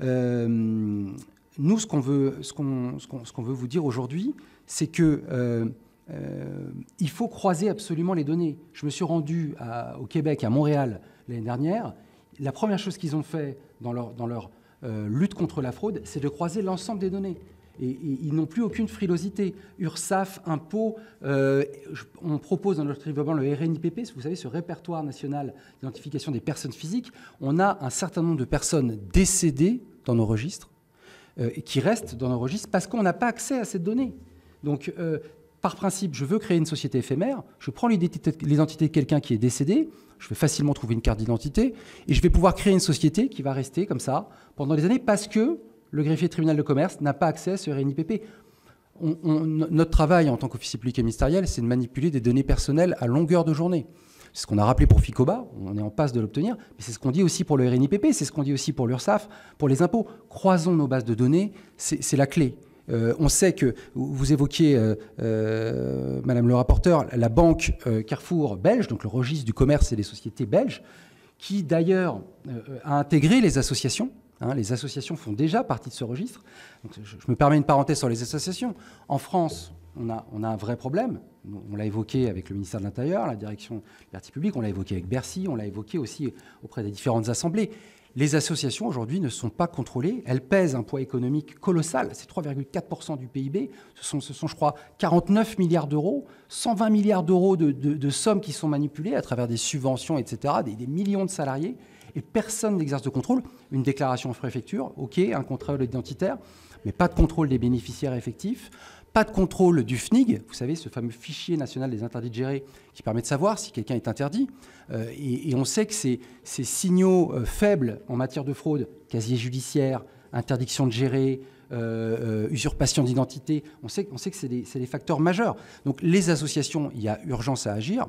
Nous, ce qu'on veut vous dire aujourd'hui, c'est que il faut croiser absolument les données. Je me suis rendu au Québec, à Montréal, l'année dernière. La première chose qu'ils ont fait dans leur lutte contre la fraude, c'est de croiser l'ensemble des données. Et ils n'ont plus aucune frilosité. URSSAF, impôts, on propose dans notre livre blanc le RNIPP, vous savez, ce répertoire national d'identification des personnes physiques. On a un certain nombre de personnes décédées dans nos registres, et qui restent dans nos registres parce qu'on n'a pas accès à ces données. Donc, par principe, je veux créer une société éphémère, je prends l'identité de quelqu'un qui est décédé, je vais facilement trouver une carte d'identité, et je vais pouvoir créer une société qui va rester comme ça pendant des années parce que le greffier de tribunal de commerce n'a pas accès à ce RNIPP. Notre travail en tant qu'officier public et ministériel, c'est de manipuler des données personnelles à longueur de journée. C'est ce qu'on a rappelé pour FICOBA, on est en passe de l'obtenir, mais c'est ce qu'on dit aussi pour le RNIPP, c'est ce qu'on dit aussi pour l'URSSAF, pour les impôts. Croisons nos bases de données, c'est la clé. On sait que, vous évoquiez, Madame le rapporteur, la banque Carrefour belge, donc le registre du commerce et des sociétés belges, qui d'ailleurs a intégré les associations. Les associations font déjà partie de ce registre. Donc, je me permets une parenthèse sur les associations. En France, on a un vrai problème. On l'a évoqué avec le ministère de l'Intérieur, la direction des libertés publiques, on l'a évoqué avec Bercy, on l'a évoqué aussi auprès des différentes assemblées. Les associations, aujourd'hui, ne sont pas contrôlées. Elles pèsent un poids économique colossal. C'est 3,4% du PIB. Ce sont, je crois, 49 milliards d'euros, 120 milliards d'euros de sommes qui sont manipulées à travers des subventions, etc., des millions de salariés. Et personne n'exerce de contrôle. Une déclaration en préfecture, OK, un contrôle identitaire, mais pas de contrôle des bénéficiaires effectifs, pas de contrôle du FNIG, vous savez, ce fameux fichier national des interdits de gérer qui permet de savoir si quelqu'un est interdit. Et on sait que ces signaux faibles en matière de fraude, casier judiciaire, interdiction de gérer, usurpation d'identité, on sait que c'est des facteurs majeurs. Donc les associations, il y a urgence à agir.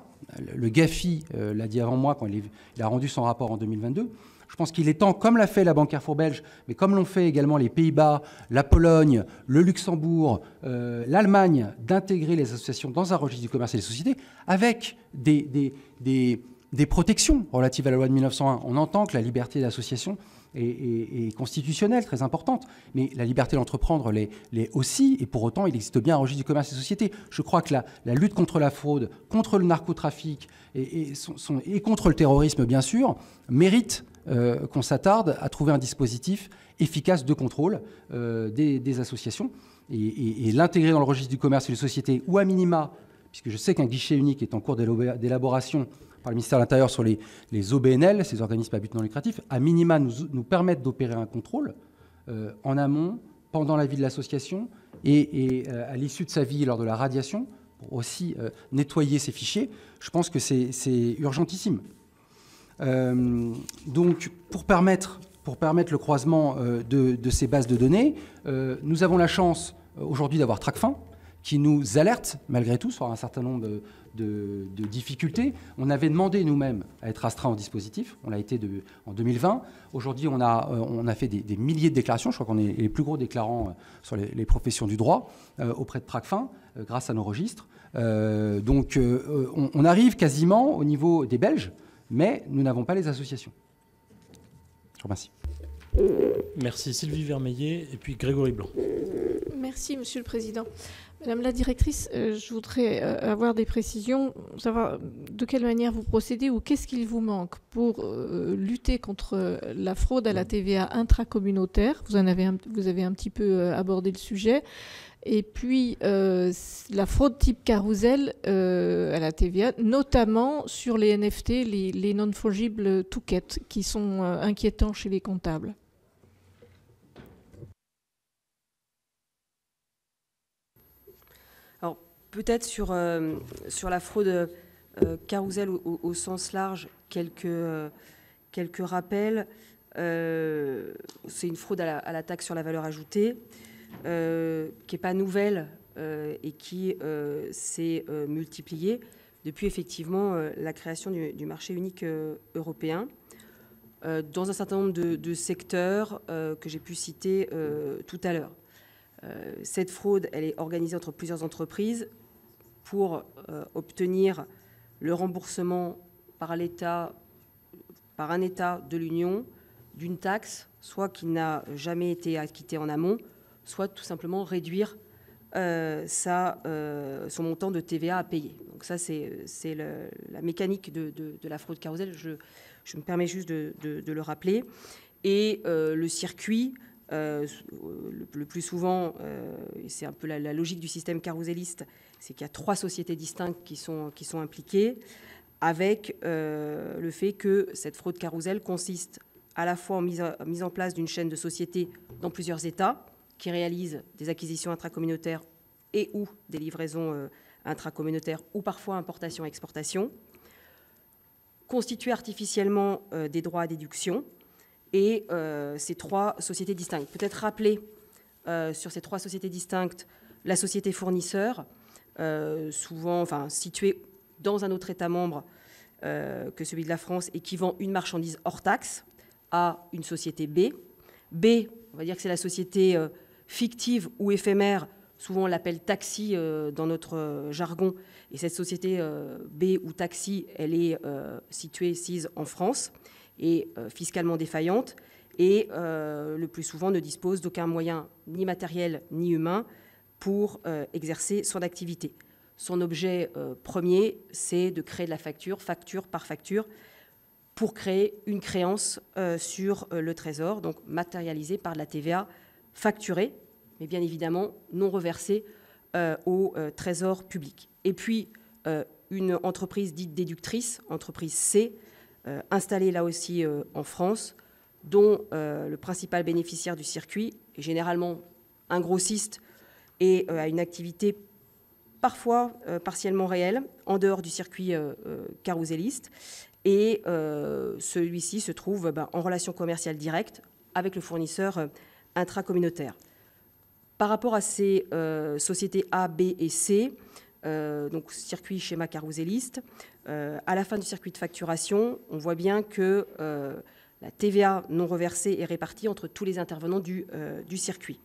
Le GAFI l'a dit avant moi quand il a rendu son rapport en 2022. Je pense qu'il est temps, comme l'a fait la Banque Carrefour belge, mais comme l'ont fait également les Pays-Bas, la Pologne, le Luxembourg, l'Allemagne, d'intégrer les associations dans un registre du commerce et des sociétés avec des protections relatives à la loi de 1901. On entend que la liberté d'association est constitutionnelle, très importante, mais la liberté d'entreprendre l'est aussi, et pour autant, il existe bien un registre du commerce et des sociétés. Je crois que la lutte contre la fraude, contre le narcotrafic et contre le terrorisme, bien sûr, mérite qu'on s'attarde à trouver un dispositif efficace de contrôle des associations et l'intégrer dans le registre du commerce et des sociétés, ou à minima, puisque je sais qu'un guichet unique est en cours d'élaboration par le ministère de l'Intérieur sur les OBNL, ces organismes à but non lucratif, à minima nous permettre d'opérer un contrôle en amont, pendant la vie de l'association et à l'issue de sa vie lors de la radiation, pour aussi nettoyer ces fichiers. Je pense que c'est urgentissime. Donc, pour permettre le croisement de ces bases de données, nous avons la chance aujourd'hui d'avoir Tracfin, qui nous alerte malgré tout sur un certain nombre de difficultés. On avait demandé nous-mêmes à être astreints au dispositif. On l'a été en 2020. Aujourd'hui, on a fait des milliers de déclarations. Je crois qu'on est les plus gros déclarants sur les professions du droit auprès de Tracfin, grâce à nos registres. Donc, on arrive quasiment au niveau des Belges, mais nous n'avons pas les associations. Je vous remercie. Merci Sylvie Vermeillet et puis Grégory Blanc. Merci Monsieur le Président. Madame la directrice, je voudrais avoir des précisions, savoir de quelle manière vous procédez ou qu'est-ce qu'il vous manque pour lutter contre la fraude à la TVA intracommunautaire. Vous avez un petit peu abordé le sujet. Et puis la fraude type carrousel à la TVA, notamment sur les NFT, les non-fungible tokens, qui sont inquiétants chez les comptables. Alors peut-être sur la fraude carrousel au sens large, quelques rappels. C'est une fraude à la taxe sur la valeur ajoutée. Qui n'est pas nouvelle et qui s'est multipliée depuis effectivement la création du marché unique européen dans un certain nombre de secteurs que j'ai pu citer tout à l'heure. Cette fraude, elle est organisée entre plusieurs entreprises pour obtenir le remboursement par l'État, par un État de l'Union, d'une taxe, soit qui n'a jamais été acquittée en amont, soit tout simplement réduire son montant de TVA à payer. Donc ça, c'est la mécanique de la fraude carrousel. Je me permets juste de le rappeler. Et le circuit Le plus souvent, et c'est un peu la logique du système carrouséliste, c'est qu'il y a 3 sociétés distinctes qui sont impliquées, avec le fait que cette fraude carrousel consiste à la fois en mise en place d'une chaîne de sociétés dans plusieurs États qui réalisent des acquisitions intracommunautaires et ou des livraisons intracommunautaires ou parfois importation-exportation, constituer artificiellement des droits à déduction et ces 3 sociétés distinctes. Peut-être rappeler sur ces 3 sociétés distinctes la société fournisseur, souvent située dans un autre État membre que celui de la France et qui vend une marchandise hors taxe à une société B. B, on va dire que c'est la société fictive ou éphémère, souvent on l'appelle taxi dans notre jargon, et cette société B ou taxi, elle est située, sise en France, et fiscalement défaillante, et le plus souvent ne dispose d'aucun moyen ni matériel ni humain pour exercer son activité. Son objet premier, c'est de créer de la facture par facture, pour créer une créance sur le Trésor, donc matérialisée par de la TVA facturée, mais bien évidemment non reversée au Trésor public. Et puis, une entreprise dite déductrice, entreprise C, installée là aussi en France, dont le principal bénéficiaire du circuit est généralement un grossiste et a une activité parfois partiellement réelle, en dehors du circuit carrouséliste, et celui-ci se trouve en relation commerciale directe avec le fournisseur intracommunautaire. Par rapport à ces sociétés A, B et C, donc circuit schéma carrouséliste, à la fin du circuit de facturation, on voit bien que la TVA non reversée est répartie entre tous les intervenants du circuit.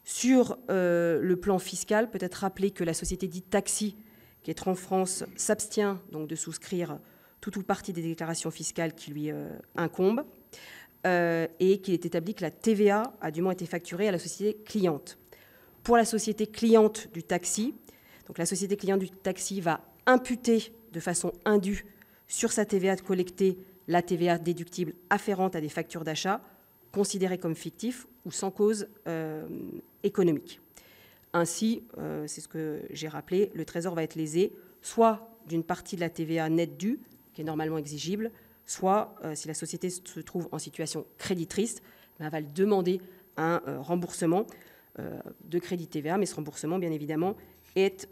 Sur le plan fiscal, peut-être rappeler que la société dite taxi, qui est en France, s'abstient donc de souscrire tout ou partie des déclarations fiscales qui lui incombent, et qu'il est établi que la TVA a dûment été facturée à la société cliente. Pour la société cliente du taxi, donc la société cliente du taxi va imputer de façon indue sur sa TVA collectée la TVA déductible afférente à des factures d'achat considérées comme fictifs ou sans cause économique. Ainsi, c'est ce que j'ai rappelé, le Trésor va être lésé soit d'une partie de la TVA nette due, qui est normalement exigible, soit, si la société se trouve en situation créditrice, elle va demander un remboursement de crédit TVA, mais ce remboursement, bien évidemment, est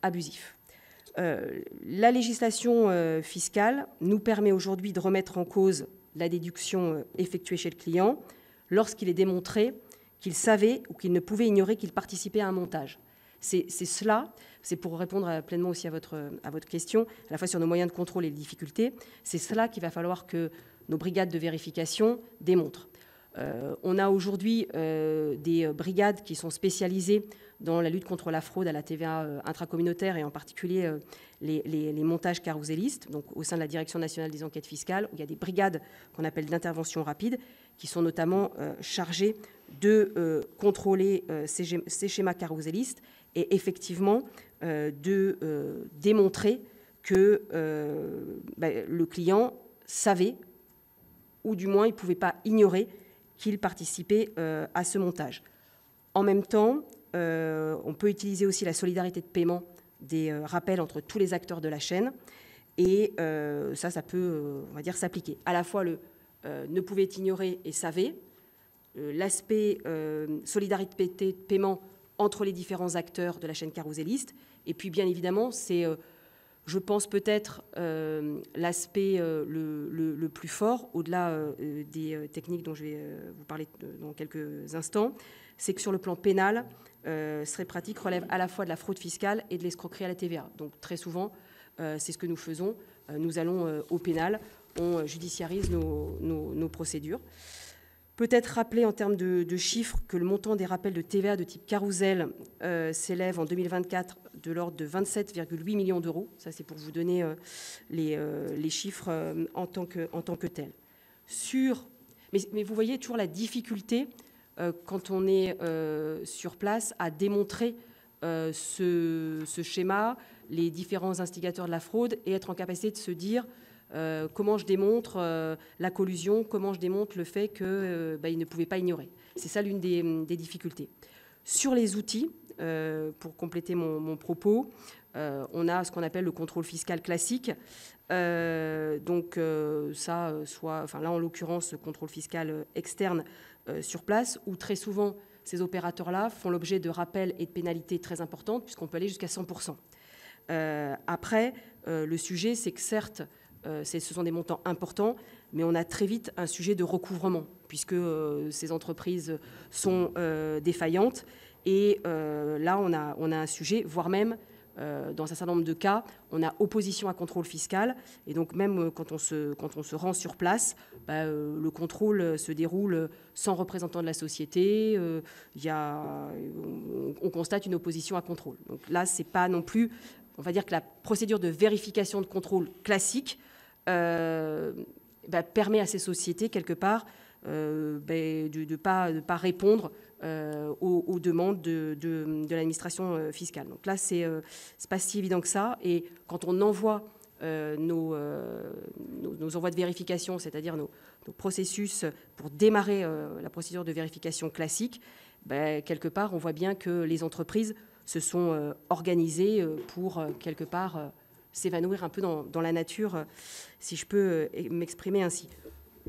abusif. La législation fiscale nous permet aujourd'hui de remettre en cause la déduction effectuée chez le client lorsqu'il est démontré qu'il savait ou qu'il ne pouvait ignorer qu'il participait à un montage. C'est cela, c'est pour répondre pleinement aussi à votre question, à la fois sur nos moyens de contrôle et les difficultés, c'est cela qu'il va falloir que nos brigades de vérification démontrent. On a aujourd'hui des brigades qui sont spécialisées dans la lutte contre la fraude à la TVA intracommunautaire et en particulier les montages carrousélistes, donc au sein de la Direction nationale des enquêtes fiscales, où il y a des brigades qu'on appelle d'intervention rapide, qui sont notamment chargées de contrôler ces schémas carrousélistes et effectivement de démontrer que le client savait, ou du moins il ne pouvait pas ignorer qu'il participait à ce montage. En même temps, on peut utiliser aussi la solidarité de paiement des rappels entre tous les acteurs de la chaîne, et ça peut, on va dire, s'appliquer. À la fois le ne pouvait ignorer et savait, l'aspect solidarité de paiement entre les différents acteurs de la chaîne carrouséliste, et puis bien évidemment, c'est, je pense peut-être, l'aspect le plus fort, au-delà des techniques dont je vais vous parler dans quelques instants, c'est que sur le plan pénal, ces pratiques relèvent à la fois de la fraude fiscale et de l'escroquerie à la TVA. Donc très souvent, c'est ce que nous faisons. Nous allons au pénal, on judiciarise nos procédures. Peut-être rappeler en termes de chiffres que le montant des rappels de TVA de type carrousel s'élève en 2024 de l'ordre de 27,8 millions d'euros. Ça, c'est pour vous donner les chiffres en tant que tels. Mais vous voyez toujours la difficulté quand on est sur place à démontrer ce schéma, les différents instigateurs de la fraude, et être en capacité de se dire comment je démontre la collusion, comment je démontre le fait qu'il ne pouvait pas ignorer. C'est ça l'une des difficultés. Sur les outils, pour compléter mon propos, on a ce qu'on appelle le contrôle fiscal classique. Là, en l'occurrence, contrôle fiscal externe sur place, où très souvent, ces opérateurs-là font l'objet de rappels et de pénalités très importantes, puisqu'on peut aller jusqu'à 100%. Après, le sujet, c'est que certes, ce sont des montants importants, mais on a très vite un sujet de recouvrement, puisque ces entreprises sont défaillantes. Et là, on a un sujet, voire même, dans un certain nombre de cas, on a opposition à contrôle fiscal. Et donc, même quand on se rend sur place, le contrôle se déroule sans représentant de la société. On constate une opposition à contrôle. Donc là, c'est pas non plus... On va dire que la procédure de vérification de contrôle classique permet à ces sociétés, quelque part, de pas répondre aux demandes de l'administration fiscale. Donc là, c'est pas si évident que ça. Et quand on envoie nos envois de vérification, c'est-à-dire nos processus pour démarrer la procédure de vérification classique, quelque part, on voit bien que les entreprises se sont organisées pour, quelque part, s'évanouir un peu dans la nature, si je peux m'exprimer ainsi.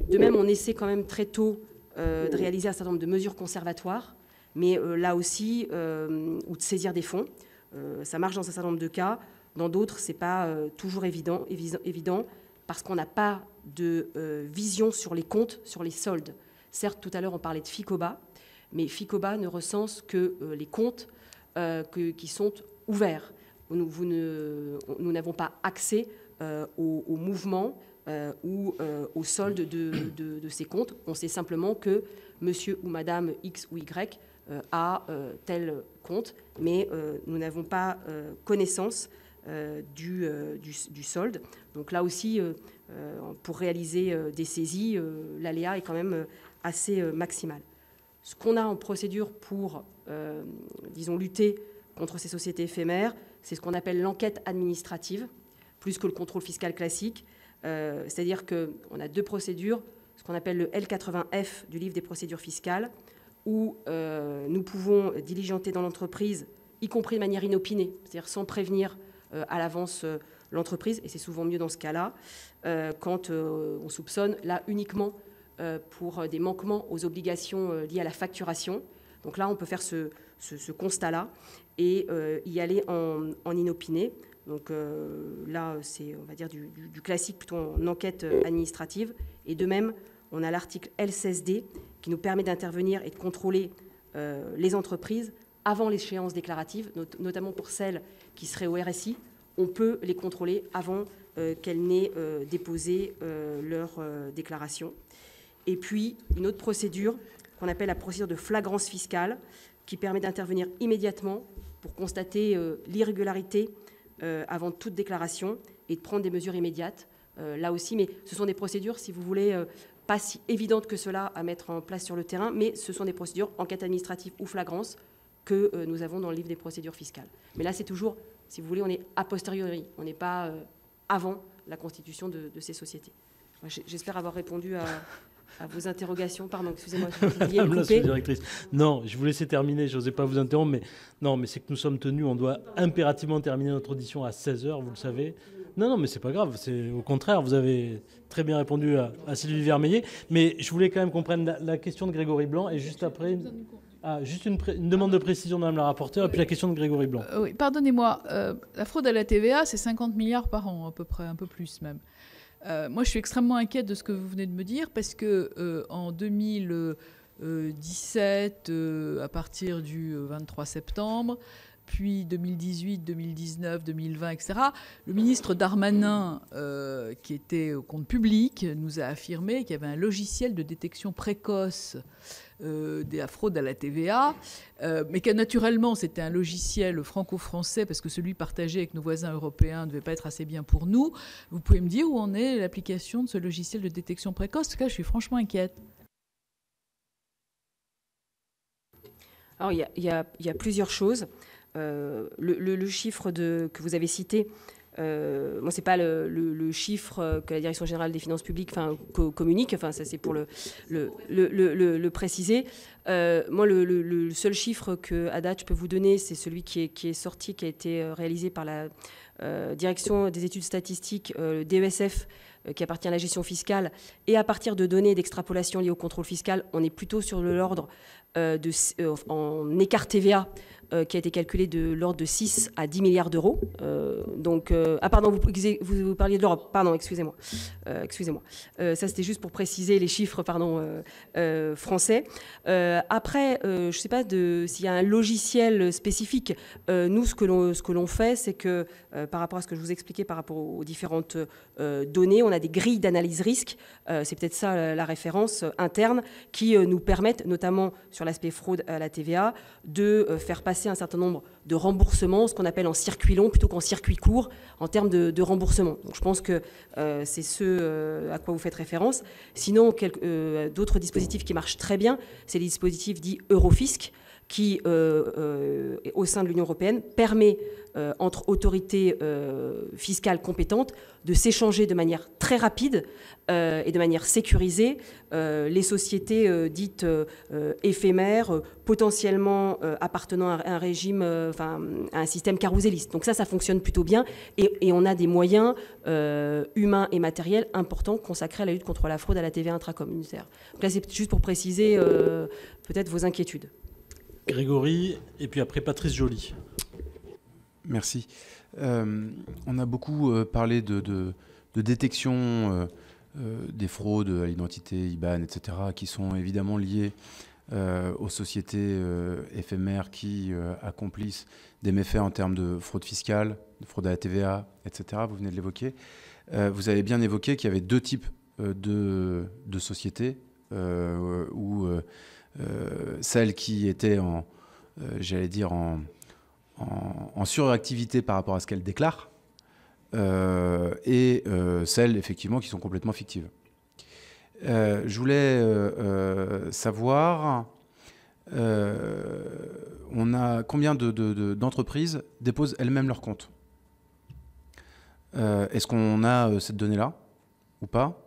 De même, on essaie quand même très tôt de réaliser un certain nombre de mesures conservatoires, mais là aussi, ou de saisir des fonds. Ça marche dans un certain nombre de cas. Dans d'autres, ce n'est pas toujours évident, parce qu'on n'a pas de vision sur les comptes, sur les soldes. Certes, tout à l'heure, on parlait de FICOBA, mais FICOBA ne recense que les comptes qui sont ouverts. Nous n'avons pas accès au mouvement ou au solde de ces comptes. On sait simplement que monsieur ou madame X ou Y a tel compte, mais nous n'avons pas connaissance du solde. Donc là aussi, pour réaliser des saisies, l'aléa est quand même assez maximal. Ce qu'on a en procédure pour, disons, lutter contre ces sociétés éphémères, c'est ce qu'on appelle l'enquête administrative, plus que le contrôle fiscal classique. C'est-à-dire qu'on a deux procédures, ce qu'on appelle le L80F du livre des procédures fiscales, où nous pouvons diligenter dans l'entreprise, y compris de manière inopinée, c'est-à-dire sans prévenir à l'avance l'entreprise, et c'est souvent mieux dans ce cas-là, quand on soupçonne, là, uniquement pour des manquements aux obligations liées à la facturation. Donc là, on peut faire ce constat-là et y aller en inopiné. Donc là, c'est, on va dire, du classique, plutôt en enquête administrative. Et de même, on a l'article L16D qui nous permet d'intervenir et de contrôler les entreprises avant l'échéance déclarative, notamment pour celles qui seraient au RSI. On peut les contrôler avant qu'elles n'aient déposé leur déclaration. Et puis, une autre procédure qu'on appelle la procédure de flagrance fiscale qui permet d'intervenir immédiatement pour constater l'irrégularité avant toute déclaration et de prendre des mesures immédiates. Là aussi, mais ce sont des procédures, si vous voulez, pas si évidentes que cela à mettre en place sur le terrain, mais ce sont des procédures, enquête administrative ou flagrance, que nous avons dans le livre des procédures fiscales. Mais là, c'est toujours, si vous voulez, on est a posteriori, on n'est pas avant la constitution de ces sociétés. J'espère avoir répondu à vos interrogations. Pardon, excusez-moi, Madame la sous-directrice. Non, je vous laissais terminer, je n'osais pas vous interrompre, mais non, mais c'est que nous sommes tenus, on doit impérativement terminer notre audition à 16h, vous le savez. Non, mais c'est pas grave, au contraire, vous avez très bien répondu à Sylvie Vermeillet, mais je voulais quand même qu'on prenne la question de Grégory Blanc, et juste après, juste une demande de précision de Madame la rapporteure, et puis la question de Grégory Blanc. Oui, pardonnez-moi, la fraude à la TVA, c'est 50 milliards par an, à peu près, un peu plus même. Moi, je suis extrêmement inquiète de ce que vous venez de me dire parce que en 2017, à partir du 23 septembre, puis 2018, 2019, 2020, etc., le ministre Darmanin, qui était au compte public, nous a affirmé qu'il y avait un logiciel de détection précoce de la fraude à la TVA, mais que naturellement c'était un logiciel franco-français parce que celui partagé avec nos voisins européens ne devait pas être assez bien pour nous. Vous pouvez me dire où en est l'application de ce logiciel de détection précoce? En tout cas, je suis franchement inquiète. Alors, il y a plusieurs choses. Le chiffre que vous avez cité moi, c'est pas le chiffre que la Direction générale des finances publiques communique, ça c'est pour le préciser. Moi, le seul chiffre que, à date, je peux vous donner, c'est celui qui est sorti, qui a été réalisé par la Direction des études statistiques, DESF, qui appartient à la gestion fiscale, et à partir de données d'extrapolation liées au contrôle fiscal, on est plutôt sur l'ordre en écart TVA, qui a été calculé de l'ordre de 6 à 10 milliards d'euros. Pardon, vous parliez de l'Europe. Pardon, excusez-moi. Ça, c'était juste pour préciser les chiffres français. Après, je ne sais pas s'il y a un logiciel spécifique. Nous, ce que l'on fait, c'est que par rapport à ce que je vous expliquais, par rapport aux différentes données, on a des grilles d'analyse risque. C'est peut-être ça la référence interne qui nous permettent, notamment sur l'aspect fraude à la TVA, de faire passer un certain nombre de remboursements, ce qu'on appelle en circuit long plutôt qu'en circuit court, en termes de remboursement. Donc je pense que c'est ce à quoi vous faites référence. Sinon, d'autres dispositifs qui marchent très bien, c'est les dispositifs dits Eurofisc, qui, au sein de l'Union européenne, permet, entre autorités fiscales compétentes, de s'échanger de manière très rapide et de manière sécurisée les sociétés dites éphémères, potentiellement appartenant à un régime, à un système carouséliste. Donc ça fonctionne plutôt bien et on a des moyens humains et matériels importants consacrés à la lutte contre la fraude à la TVA intracommunautaire. Donc là, c'est juste pour préciser peut-être vos inquiétudes. Grégory, et puis après Patrice Joly. Merci. On a beaucoup parlé de détection des fraudes à l'identité, IBAN, etc., qui sont évidemment liées aux sociétés éphémères qui accomplissent des méfaits en termes de fraude fiscale, de fraude à la TVA, etc. Vous venez de l'évoquer. Vous avez bien évoqué qu'il y avait deux types de sociétés où celles qui étaient en suractivité par rapport à ce qu'elles déclarent et celles effectivement qui sont complètement fictives. Je voulais savoir combien d'entreprises déposent elles-mêmes leurs comptes. Est-ce qu'on a cette donnée-là ou pas ?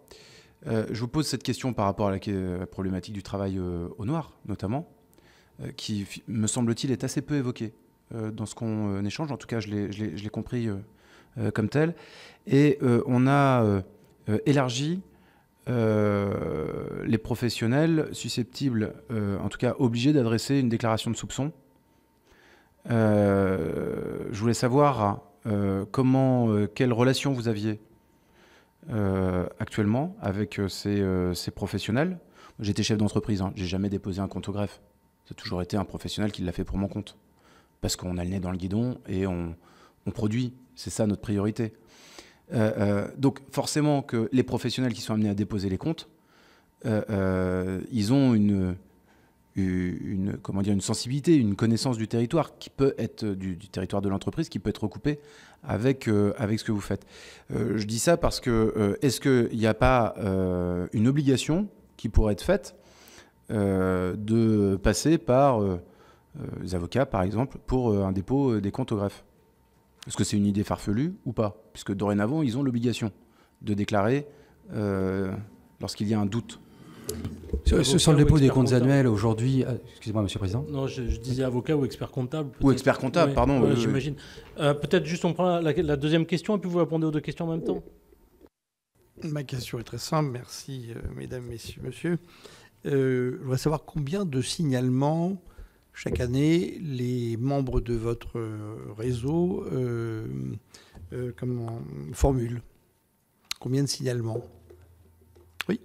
Je vous pose cette question par rapport à la problématique du travail au noir, notamment, qui, me semble-t-il, est assez peu évoquée dans ce qu'on échange. En tout cas, je l'ai compris comme tel. Et on a élargi les professionnels susceptibles, en tout cas obligés d'adresser une déclaration de soupçon. Je voulais savoir quelle relation vous aviez actuellement avec ces professionnels. J'étais chef d'entreprise, j'ai jamais déposé un compte au greffe. Ça a toujours été un professionnel qui l'a fait pour mon compte. Parce qu'on a le nez dans le guidon et on produit. C'est ça notre priorité. Donc forcément que les professionnels qui sont amenés à déposer les comptes, ils ont une sensibilité, une connaissance du territoire qui peut être du territoire de l'entreprise, qui peut être recoupée avec ce que vous faites. Je dis ça parce que est-ce qu'il n'y a pas une obligation qui pourrait être faite de passer par les avocats, par exemple, pour un dépôt des comptes au greffe? Est-ce que c'est une idée farfelue ou pas? Puisque dorénavant, ils ont l'obligation de déclarer lorsqu'il y a un doute. Sur le dépôt des comptes annuels, aujourd'hui... excusez-moi, Monsieur le Président. Non, je disais avocat ou expert comptable. Ou expert comptable, ouais, pardon. Ouais, j'imagine. Peut-être juste on prend la deuxième question et puis vous répondez aux deux questions en même temps. Ma question est très simple. Merci, mesdames, messieurs, monsieur. Je voudrais savoir combien de signalements chaque année les membres de votre réseau formulent. Combien de signalements? Oui.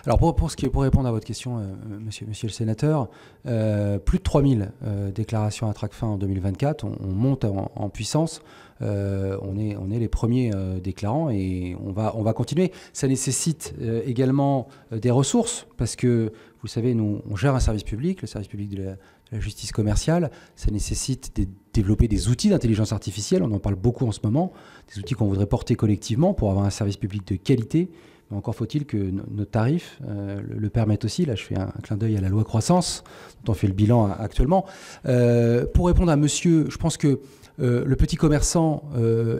Alors pour répondre à votre question, monsieur le sénateur, plus de 3000 déclarations à Tracfin en 2024. On monte en puissance. On est les premiers déclarants et on va continuer. Ça nécessite également des ressources parce que, vous savez, nous, on gère un service public, le service public de la justice commerciale. Ça nécessite de développer des outils d'intelligence artificielle. On en parle beaucoup en ce moment. Des outils qu'on voudrait porter collectivement pour avoir un service public de qualité. Mais encore faut-il que nos tarifs le permettent aussi. Là, je fais un clin d'œil à la loi croissance, dont on fait le bilan actuellement. Pour répondre à monsieur, je pense que le petit commerçant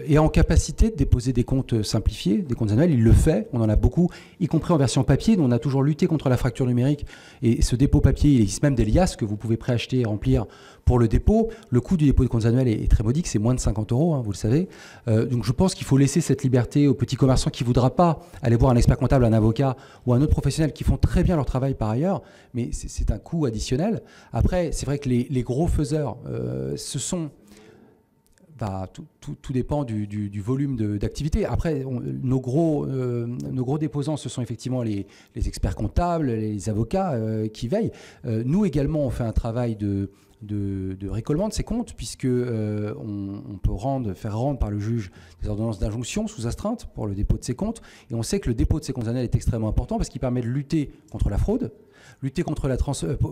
est en capacité de déposer des comptes simplifiés, des comptes annuels. Il le fait, on en a beaucoup, y compris en version papier. Nous, on a toujours lutté contre la fracture numérique. Et ce dépôt papier, il existe même des liasses que vous pouvez préacheter et remplir pour le dépôt. Le coût du dépôt de comptes annuels est très modique, c'est moins de 50 €, hein, vous le savez. Donc je pense qu'il faut laisser cette liberté au petit commerçant qui ne voudra pas aller voir un expert comptable, un avocat ou un autre professionnel qui font très bien leur travail par ailleurs, mais c'est un coût additionnel. Après, c'est vrai que les gros faiseurs, ce sont... Tout dépend du volume d'activité. Après, nos gros déposants, ce sont effectivement les experts comptables, les avocats qui veillent. Nous également, on fait un travail de récollement de ces comptes, puisque on peut faire rendre par le juge des ordonnances d'injonction sous astreinte pour le dépôt de ces comptes. Et on sait que le dépôt de ces comptes annuels est extrêmement important parce qu'il permet de lutter contre la fraude, lutter contre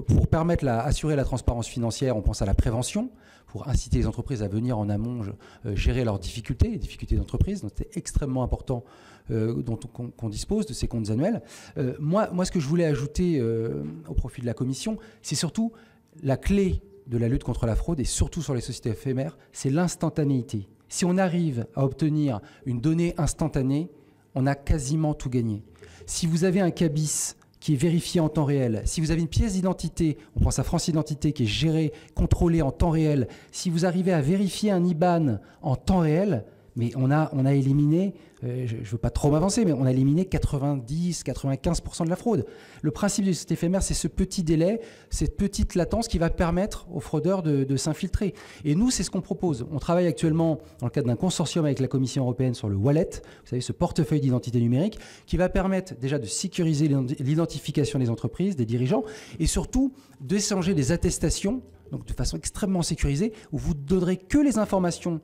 pour permettre assurer la transparence financière. On pense à la prévention, pour inciter les entreprises à venir en amont gérer leurs difficultés, les difficultés d'entreprise. Donc c'est extrêmement important qu'on dispose de ces comptes annuels. Moi, ce que je voulais ajouter au profit de la Commission, c'est surtout la clé de la lutte contre la fraude, et surtout sur les sociétés éphémères, c'est l'instantanéité. Si on arrive à obtenir une donnée instantanée, on a quasiment tout gagné. Si vous avez un CABIS qui est vérifié en temps réel, si vous avez une pièce d'identité, on pense à France Identité, qui est gérée, contrôlée en temps réel, si vous arrivez à vérifier un IBAN en temps réel, mais on a éliminé, je ne veux pas trop m'avancer, mais on a éliminé 90-95% de la fraude. Le principe du société éphémère, c'est ce petit délai, cette petite latence qui va permettre aux fraudeurs de s'infiltrer. Et nous, c'est ce qu'on propose. On travaille actuellement dans le cadre d'un consortium avec la Commission européenne sur le wallet, vous savez, ce portefeuille d'identité numérique, qui va permettre déjà de sécuriser l'identification des entreprises, des dirigeants, et surtout d'échanger des attestations, donc de façon extrêmement sécurisée, où vous ne donnerez que les informations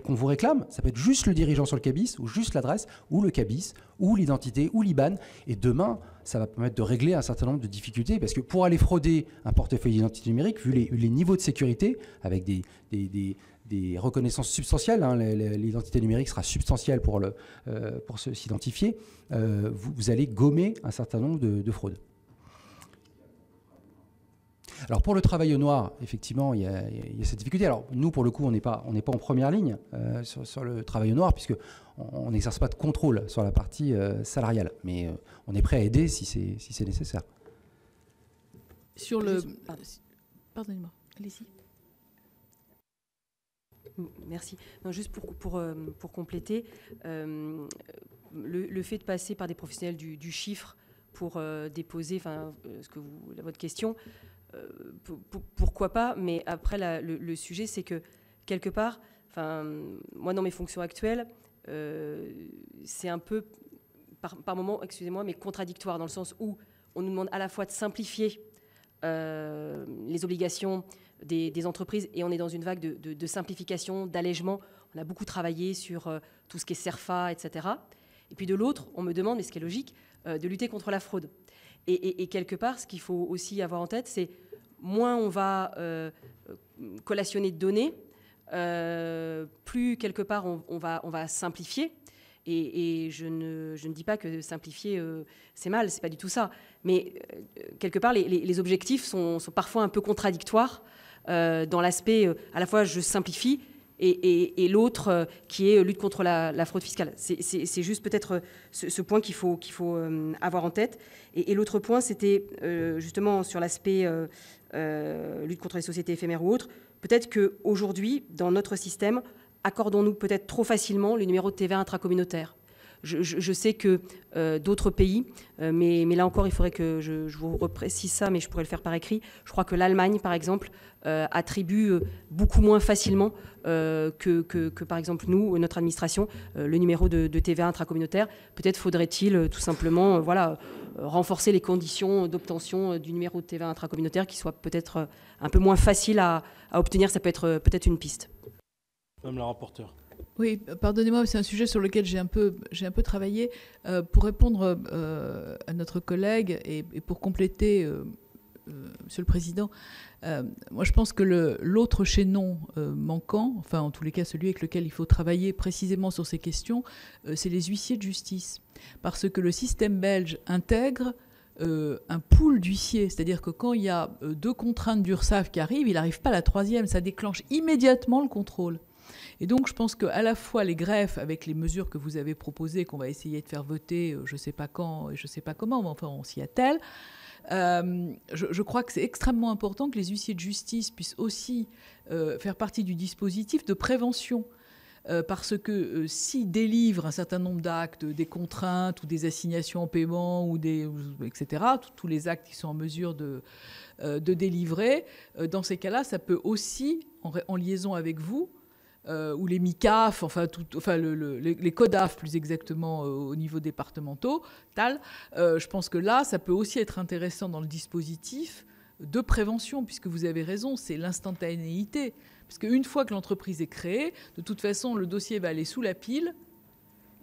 qu'on vous réclame. Ça peut être juste le dirigeant sur le CABIS, ou juste l'adresse, ou le CABIS, ou l'identité, ou l'IBAN. Et demain, ça va permettre de régler un certain nombre de difficultés, parce que pour aller frauder un portefeuille d'identité numérique, vu les niveaux de sécurité, avec des reconnaissances substantielles, hein, l'identité numérique sera substantielle pour s'identifier, vous allez gommer un certain nombre de fraudes. Alors pour le travail au noir, effectivement, il y a cette difficulté. Alors nous, pour le coup, on n'est pas en première ligne sur le travail au noir, puisqu'on n'exerce pas de contrôle sur la partie salariale. Mais on est prêt à aider si c'est nécessaire. Sur le... Pardonnez-moi, allez-y. Merci. Non, juste pour compléter, le fait de passer par des professionnels du chiffre pour déposer, votre question... pourquoi pas, mais après le sujet c'est que quelque part, moi dans mes fonctions actuelles, c'est un peu par moment, excusez-moi, mais contradictoire, dans le sens où on nous demande à la fois de simplifier les obligations des entreprises, et on est dans une vague de simplification, d'allègement. On a beaucoup travaillé sur tout ce qui est CERFA, etc. Et puis de l'autre, on me demande, mais ce qui est logique, de lutter contre la fraude. Et quelque part, ce qu'il faut aussi avoir en tête, c'est moins on va collationner de données, plus quelque part on va simplifier. Et je ne dis pas que simplifier, c'est mal, c'est pas du tout ça. Mais quelque part, les objectifs sont parfois un peu contradictoires dans l'aspect à la fois je simplifie et l'autre qui est lutte contre la fraude fiscale. C'est juste peut-être ce point qu'il faut avoir en tête. Et l'autre point, c'était justement sur l'aspect lutte contre les sociétés éphémères ou autres. Peut-être qu'aujourd'hui, dans notre système, accordons-nous peut-être trop facilement les numéros de TVA intracommunautaires. Je sais que d'autres pays, mais là encore, il faudrait que je vous reprécise ça, mais je pourrais le faire par écrit. Je crois que l'Allemagne, par exemple, attribue beaucoup moins facilement que par exemple, nous, notre administration, le numéro de TVA intracommunautaire. Peut-être faudrait-il tout simplement renforcer les conditions d'obtention du numéro de TVA intracommunautaire qui soit peut-être un peu moins facile à obtenir. Ça peut être peut-être une piste. Madame la rapporteure. Oui, pardonnez-moi, c'est un sujet sur lequel j'ai un peu travaillé. Pour répondre à notre collègue et pour compléter Monsieur le Président. Moi, je pense que l'autre chaînon manquant, enfin en tous les cas celui avec lequel il faut travailler précisément sur ces questions, c'est les huissiers de justice. Parce que le système belge intègre un pool d'huissiers, c'est-à-dire que quand il y a 2 contraintes d'URSSAF qui arrivent, il n'arrive pas à la 3e, ça déclenche immédiatement le contrôle. Et donc je pense qu'à la fois les greffes, avec les mesures que vous avez proposées, qu'on va essayer de faire voter, je ne sais pas quand et je ne sais pas comment, mais enfin on s'y attelle, je crois que c'est extrêmement important que les huissiers de justice puissent aussi faire partie du dispositif de prévention. Parce que s'ils délivrent un certain nombre d'actes, des contraintes ou des assignations en paiement, ou etc., tous les actes qui sont en mesure de délivrer, dans ces cas-là, ça peut aussi, en liaison avec vous, ou les MICAF, les CODAF plus exactement au niveau départemental, je pense que là, ça peut aussi être intéressant dans le dispositif de prévention, puisque vous avez raison, c'est l'instantanéité. Parce qu'une fois que l'entreprise est créée, de toute façon, le dossier va aller sous la pile.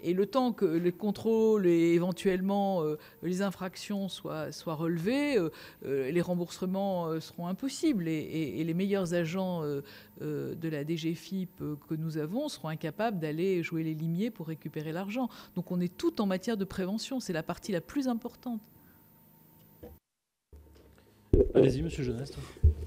Et le temps que les contrôles et éventuellement les infractions soient relevées, les remboursements seront impossibles. Et les meilleurs agents de la DGFiP que nous avons seront incapables d'aller jouer les limiers pour récupérer l'argent. Donc on est tout en matière de prévention. C'est la partie la plus importante. Allez-y, Monsieur Geneste.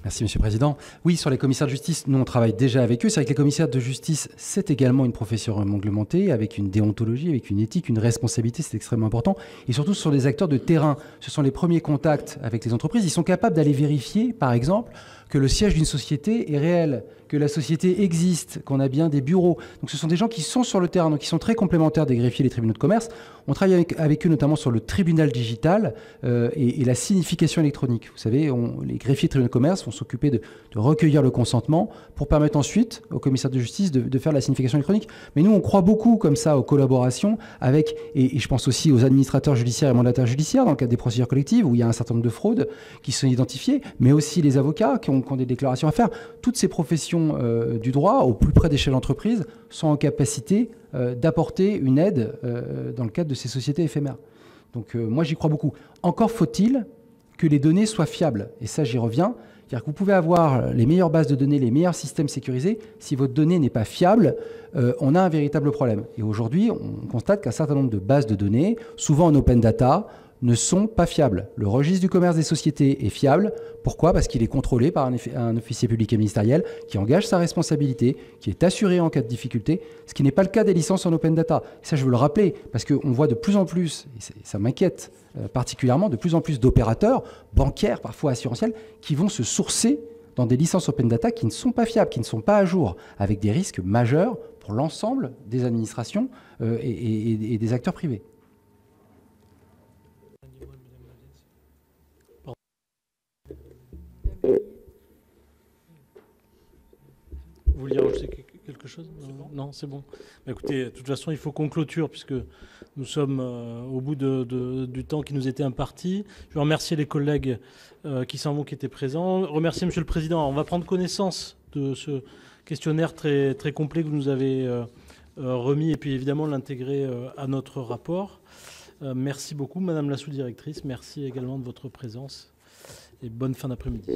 Merci, Monsieur le Président. Oui, sur les commissaires de justice, nous, on travaille déjà avec eux. C'est vrai que les commissaires de justice, c'est également une profession réglementée, avec une déontologie, avec une éthique, une responsabilité, c'est extrêmement important. Et surtout, ce sont des acteurs de terrain. Ce sont les premiers contacts avec les entreprises. Ils sont capables d'aller vérifier, par exemple, que le siège d'une société est réel, que la société existe, qu'on a bien des bureaux. Donc ce sont des gens qui sont sur le terrain, donc qui sont très complémentaires des greffiers et des tribunaux de commerce. On travaille avec eux notamment sur le tribunal digital et la signification électronique. Vous savez, les greffiers et tribunaux de commerce vont s'occuper de recueillir le consentement pour permettre ensuite aux commissaires de justice de faire la signification électronique. Mais nous, on croit beaucoup comme ça aux collaborations avec, et je pense aussi aux administrateurs judiciaires et mandataires judiciaires dans le cadre des procédures collectives où il y a un certain nombre de fraudes qui sont identifiées, mais aussi les avocats qui ont des déclarations à faire. Toutes ces professions du droit, au plus près des chefs d'entreprise, sont en capacité d'apporter une aide dans le cadre de ces sociétés éphémères. Donc moi, j'y crois beaucoup. Encore faut-il que les données soient fiables. Et ça, j'y reviens. C'est-à-dire que vous pouvez avoir les meilleures bases de données, les meilleurs systèmes sécurisés. Si votre donnée n'est pas fiable, on a un véritable problème. Et aujourd'hui, on constate qu'un certain nombre de bases de données, souvent en open data, ne sont pas fiables. Le registre du commerce des sociétés est fiable. Pourquoi ? Parce qu'il est contrôlé par un officier public et ministériel qui engage sa responsabilité, qui est assuré en cas de difficulté, ce qui n'est pas le cas des licences en open data. Et ça, je veux le rappeler, parce qu'on voit de plus en plus, et ça m'inquiète particulièrement, de plus en plus d'opérateurs, bancaires, parfois assurantiels, qui vont se sourcer dans des licences open data qui ne sont pas fiables, qui ne sont pas à jour, avec des risques majeurs pour l'ensemble des administrations et des acteurs privés. Vous vouliez rajouter quelque chose ? Non, c'est bon. Bah, écoutez, de toute façon, il faut qu'on clôture puisque nous sommes au bout du temps qui nous était imparti. Je veux remercier les collègues qui s'en vont, qui étaient présents. Remercier Monsieur le Président. On va prendre connaissance de ce questionnaire très, très complet que vous nous avez remis et puis évidemment l'intégrer à notre rapport. Merci beaucoup, Madame la sous-directrice. Merci également de votre présence et bonne fin d'après-midi.